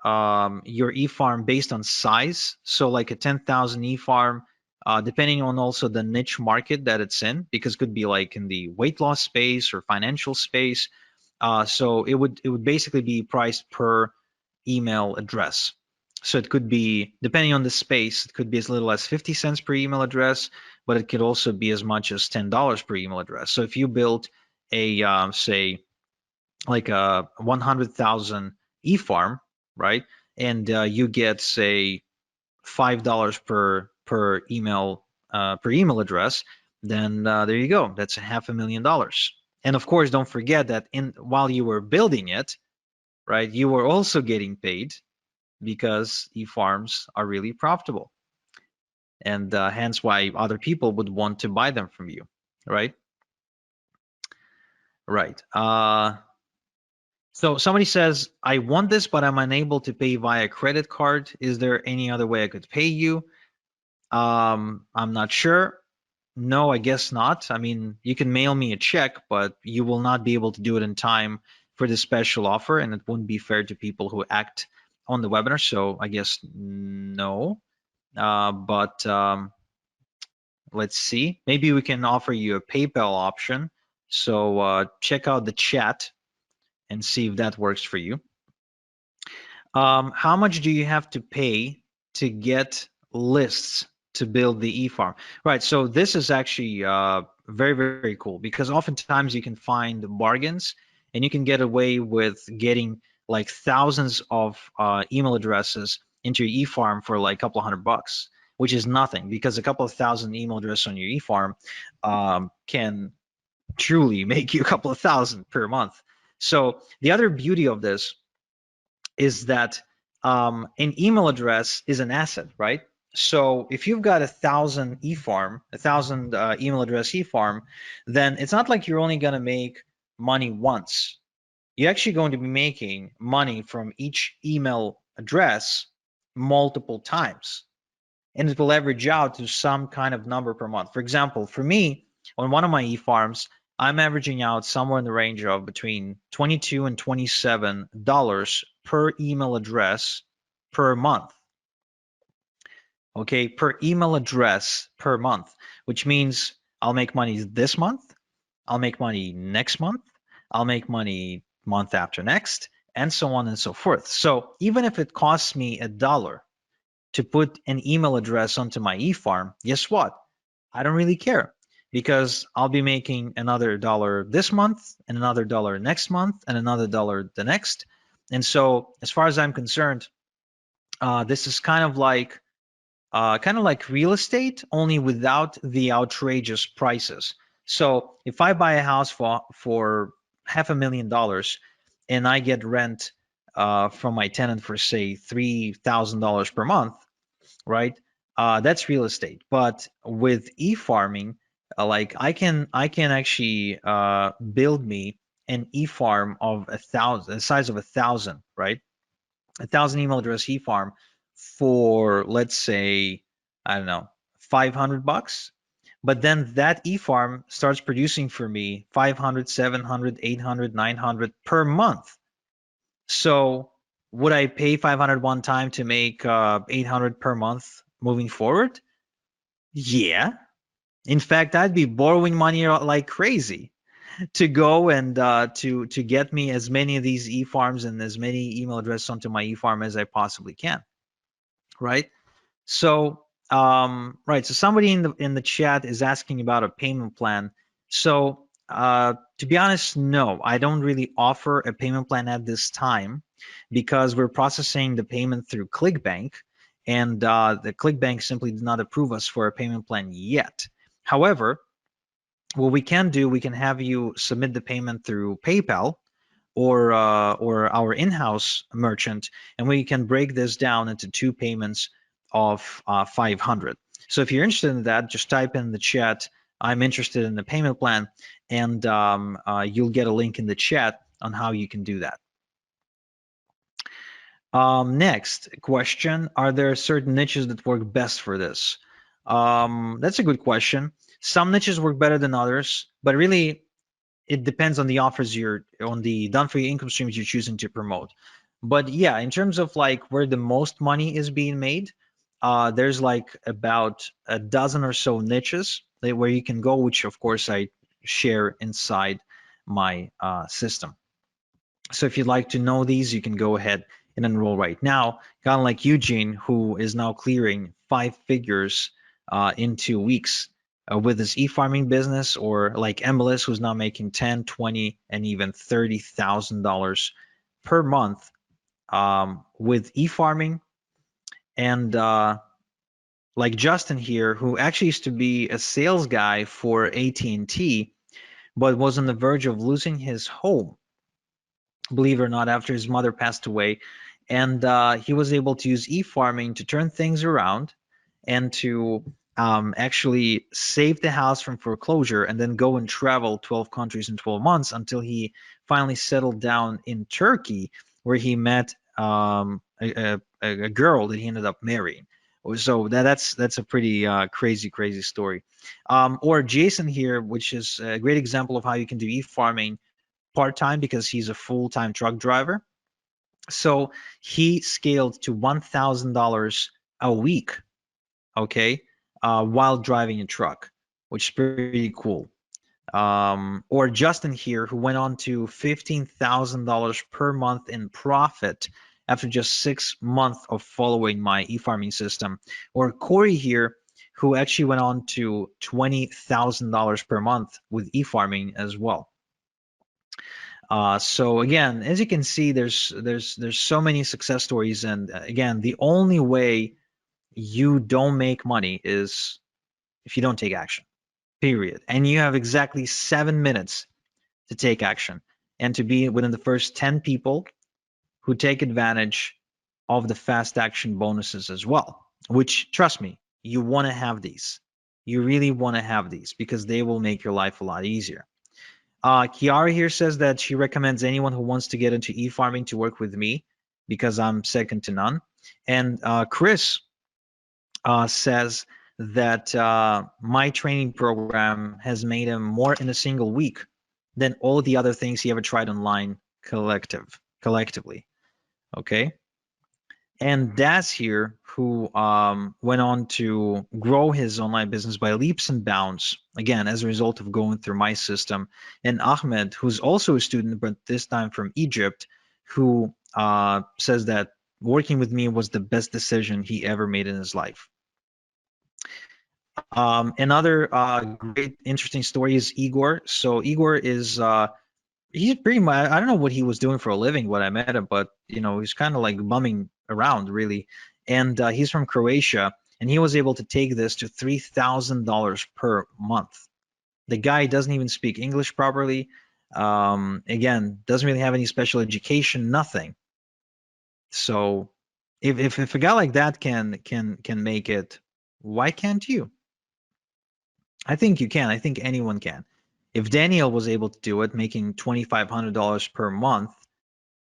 your e-farm based on size. So like a 10,000 e-farm, depending on also the niche market that it's in, because it could be like in the weight loss space or financial space. So it would basically be priced per email address. So it could be, depending on the space, it could be as little as 50 cents per email address, but it could also be as much as $10 per email address. So if you built a, say, like a 100,000 e-farm, right, and you get, say, $5 per email address, then there you go. That's $500,000. And of course, don't forget that while you were building it, right, you were also getting paid because e-farms are really profitable, and hence why other people would want to buy them from you, right? Right. So somebody says, I want this, but I'm unable to pay via credit card. Is there any other way I could pay you? I'm not sure. No, I guess not. I mean, you can mail me a check, but you will not be able to do it in time for the special offer, and it wouldn't be fair to people who act on the webinar. So I guess no. But let's see. Maybe we can offer you a PayPal option. So check out the chat and see if that works for you. How much do you have to pay to get lists to build the e-farm? Right, so this is actually very, very cool, because oftentimes you can find bargains and you can get away with getting like thousands of email addresses into your e-farm for like a couple of $100, which is nothing, because a couple of thousand email addresses on your e-farm can truly make you a couple of thousand per month. So the other beauty of this is that an email address is an asset, right? So if you've got 1,000 eFarm, 1,000 email address eFarm, then it's not like you're only going to make money once. You're actually going to be making money from each email address multiple times, and it will average out to some kind of number per month. For example, for me, on one of my eFarms, I'm averaging out somewhere in the range of between $22 and $27 per email address per month. Okay, per email address per month, which means I'll make money this month, I'll make money next month, I'll make money month after next, and so on and so forth. So even if it costs me $1 to put an email address onto my eFarm, guess what? I don't really care, because I'll be making another $1 this month and another $1 next month and another $1 the next. And so as far as I'm concerned, this is kind of like real estate, only without the outrageous prices. So if I buy a house for $500,000 and I get rent from my tenant for say $3,000 per month, right? That's real estate. But with e-farming, like I can actually build me an e-farm of 1,000, the size of 1,000, right? 1,000 email address e-farm for, let's say, I don't know, $500. But then that e-farm starts producing for me 500, 700, 800, 900 per month. So would I pay 500 one time to make 800 per month moving forward? Yeah. In fact, I'd be borrowing money like crazy to go and to get me as many of these e-farms and as many email addresses onto my e-farm as I possibly can, right? So right, so somebody in the chat is asking about a payment plan. So to be honest, no, I don't really offer a payment plan at this time, because we're processing the payment through ClickBank, and the ClickBank simply did not approve us for a payment plan yet. However, what we can do, we can have you submit the payment through PayPal or our in-house merchant, and we can break this down into 2 payments of 500. So if you're interested in that, just type in the chat, I'm interested in the payment plan, and you'll get a link in the chat on how you can do that. Next question, are there certain niches that work best for this? That's a good question. Some niches work better than others, but really it depends on the offers on the done-for-you income streams you're choosing to promote. But yeah, in terms of like where the most money is being made, there's like about a dozen or so niches where you can go, which of course I share inside my system. So if you'd like to know these, you can go ahead and enroll right now, kind of like Eugene, who is now clearing 5 figures in 2 weeks with his e-farming business, or like MLS, who's now making 10, 20, and even $30,000 per month with e-farming. And like Justin here, who actually used to be a sales guy for AT&T, but was on the verge of losing his home, believe it or not, after his mother passed away. And he was able to use e-farming to turn things around and to actually save the house from foreclosure, and then go and travel 12 countries in 12 months until he finally settled down in Turkey, where he met a girl that he ended up marrying. So that's a pretty crazy story. Or Jason here, which is a great example of how you can do e-farming part-time, because he's a full-time truck driver. So he scaled to $1,000 a week, okay, while driving a truck, which is pretty cool. Or Justin here, who went on to $15,000 per month in profit after just 6 months of following my e-farming system. Or Corey here, who actually went on to $20,000 per month with e-farming as well. So again, as you can see, there's so many success stories, and again, the only way you don't make money is if you don't take action, period. And you have exactly 7 minutes to take action. and to be within the first 10 people who take advantage of the fast action bonuses as well, which, trust me, you want to have these. You really want to have these because they will make your life a lot easier. Kiara here says that she recommends anyone who wants to get into e-farming to work with me because I'm second to none. And Chris says that my training program has made him more in a single week than all the other things he ever tried online collectively. Okay. And Daz here, who went on to grow his online business by leaps and bounds, again, as a result of going through my system. And Ahmed, who's also a student, but this time from Egypt, who says that working with me was the best decision he ever made in his life. Another great, interesting story is Igor. So Igor is he's pretty much, I don't know what he was doing for a living when I met him, but he's kind of like bumming around really. And he's from Croatia, and he was able to take this to $3,000 per month. The guy doesn't even speak English properly. Again, doesn't really have any special education, nothing. So if a guy like that can make it, why can't you? I think you can. I think anyone can. If Daniel was able to do it, making $2,500 per month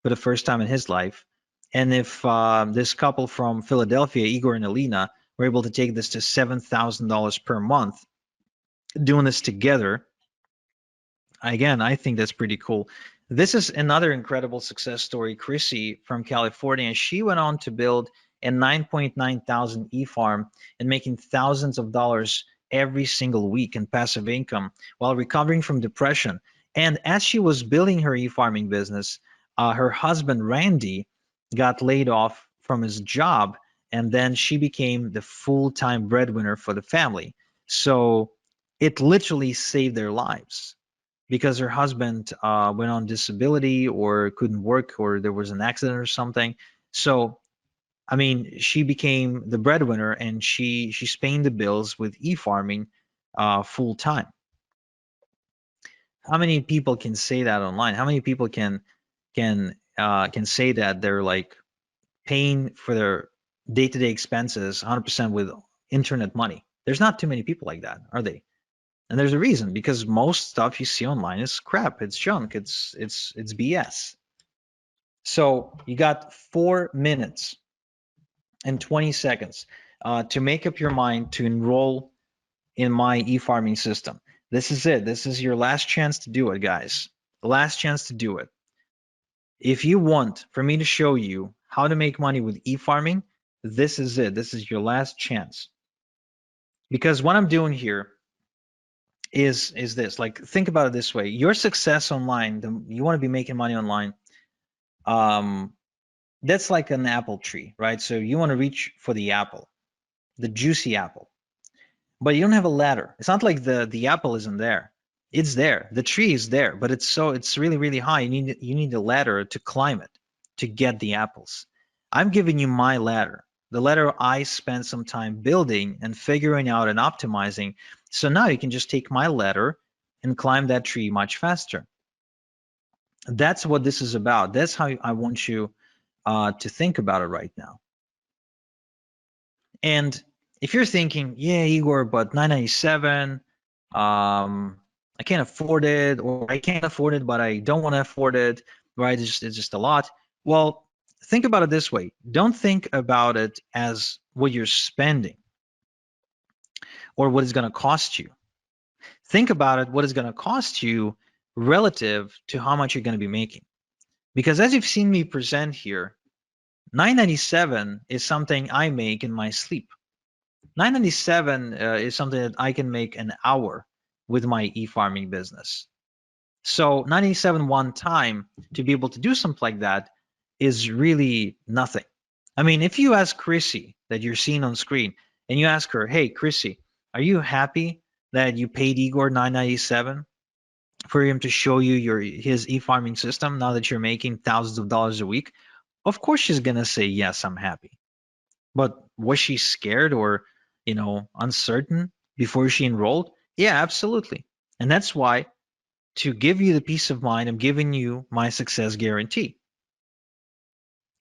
for the first time in his life, and if this couple from Philadelphia, Igor and Alina, were able to take this to $7,000 per month, doing this together, again, I think that's pretty cool. This is another incredible success story. Chrissy from California, she went on to build a 9.9 thousand e-farm and making thousands of dollars every single week in passive income while recovering from depression. And as she was building her e-farming business, her husband Randy got laid off from his job, and then she became the full-time breadwinner for the family. So it literally saved their lives because her husband went on disability or couldn't work or there was an accident or something. So I mean, she became the breadwinner, and she's paying the bills with e-farming full time. How many people can say that online? How many people can say that they're like paying for their day-to-day expenses 100% with internet money? There's not too many people like that, are they? And there's a reason, because most stuff you see online is crap. It's junk. It's BS. So you got 4 minutes and 20 seconds to make up your mind to enroll in my e-farming system. This is it. This is your last chance to do it, guys. The last chance to do it. If you want for me to show you how to make money with e-farming, this is it. This is your last chance. Because what I'm doing here is this. Like, think about it this way. Your success online, you want to be making money online. That's like an apple tree, right? So you want to reach for the apple, the juicy apple, but you don't have a ladder. It's not like the apple isn't there. It's there. The tree is there, but it's really, really high. You need a ladder to climb it to get the apples. I'm giving you my ladder, the ladder I spent some time building and figuring out and optimizing. So now you can just take my ladder and climb that tree much faster. That's what this is about. That's how I want you to think about it right now. And if you're thinking, yeah, Igor, but $997, I can't afford it, or I can't afford it, but I don't want to afford it, right? It's just a lot. Well, think about it this way. Don't think about it as what you're spending or what it's going to cost you. Think about it, what it's going to cost you relative to how much you're going to be making. Because as you've seen me present here, $997 is something I make in my sleep. $997 is something that I can make an hour with my e-farming business. So $997 one time to be able to do something like that is really nothing. I mean, if you ask Chrissy that you're seeing on screen and you ask her, hey, Chrissy, are you happy that you paid Igor $997 for him to show you his e-farming system now that you're making thousands of dollars a week? Of course she's going to say, yes, I'm happy. But was she scared or, uncertain before she enrolled? Yeah, absolutely. And that's why to give you the peace of mind. I'm giving you my success guarantee.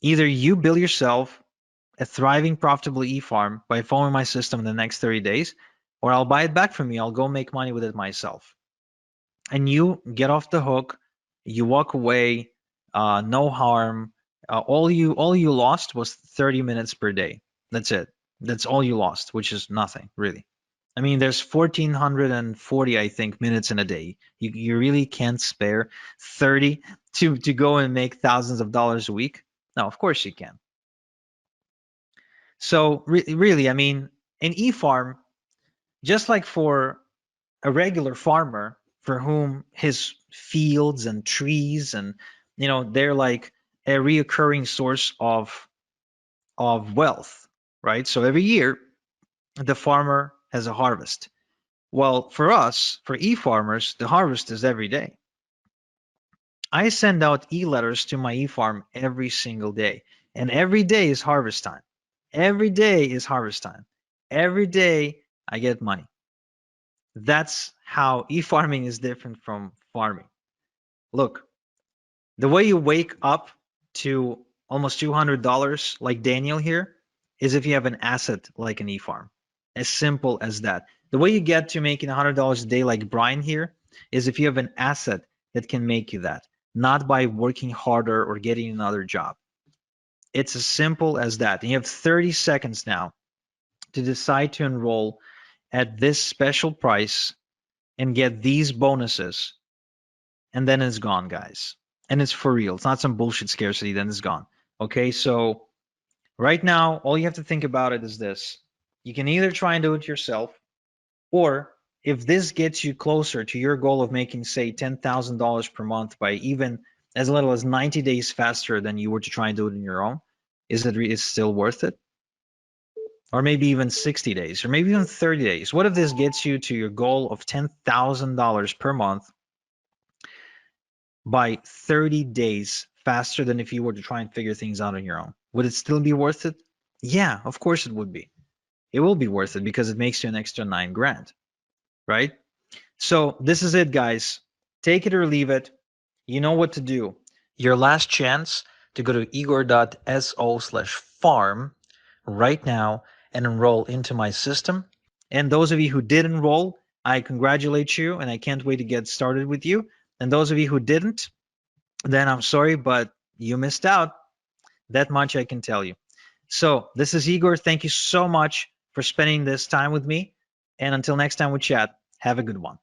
Either you build yourself a thriving, profitable e-farm by following my system in the next 30 days, or I'll buy it back from you. I'll go make money with it myself. And you get off the hook. You walk away, no harm. All you lost was 30 minutes per day. That's it. That's all you lost, which is nothing really. I mean, there's 1,440, I think, minutes in a day. You really can't spare 30 to go and make thousands of dollars a week. No, of course you can. So really, I mean, an e-farm, just like for a regular farmer for whom his fields and trees and they're like a reoccurring source of wealth, right? So every year the farmer has a harvest. Well, for us, for e-farmers, the harvest is every day. I send out e-letters to my e-farm every single day, and every day is harvest time. Every day is harvest time. Every day I get money. That's how e-farming is different from farming. Look, the way you wake up to almost $200 like Daniel here is if you have an asset like an e-farm. As simple as that. The way you get to making $100 a day like Brian here is if you have an asset that can make you that, not by working harder or getting another job. It's as simple as that. And you have 30 seconds now to decide to enroll at this special price and get these bonuses, and then it's gone, guys. And it's for real. It's not some bullshit scarcity, then it's gone. Okay, so right now, all you have to think about it is this. You can either try and do it yourself, or if this gets you closer to your goal of making, say, $10,000 per month by even as little as 90 days faster than you were to try and do it on your own, is it still worth it? Or maybe even 60 days, or maybe even 30 days. What if this gets you to your goal of $10,000 per month by 30 days faster than if you were to try and figure things out on your own? Would it still be worth it? Yeah, of course it would be. It will be worth it because it makes you an extra $9,000, right? So this is it, guys. Take it or leave it. You know what to do. Your last chance to go to igor.so/farm right now and enroll into my system. And those of you who did enroll, I congratulate you, and I can't wait to get started with you. And those of you who didn't, then I'm sorry, but you missed out. That much I can tell you. So this is Igor. Thank you so much for spending this time with me. And until next time we chat, have a good one.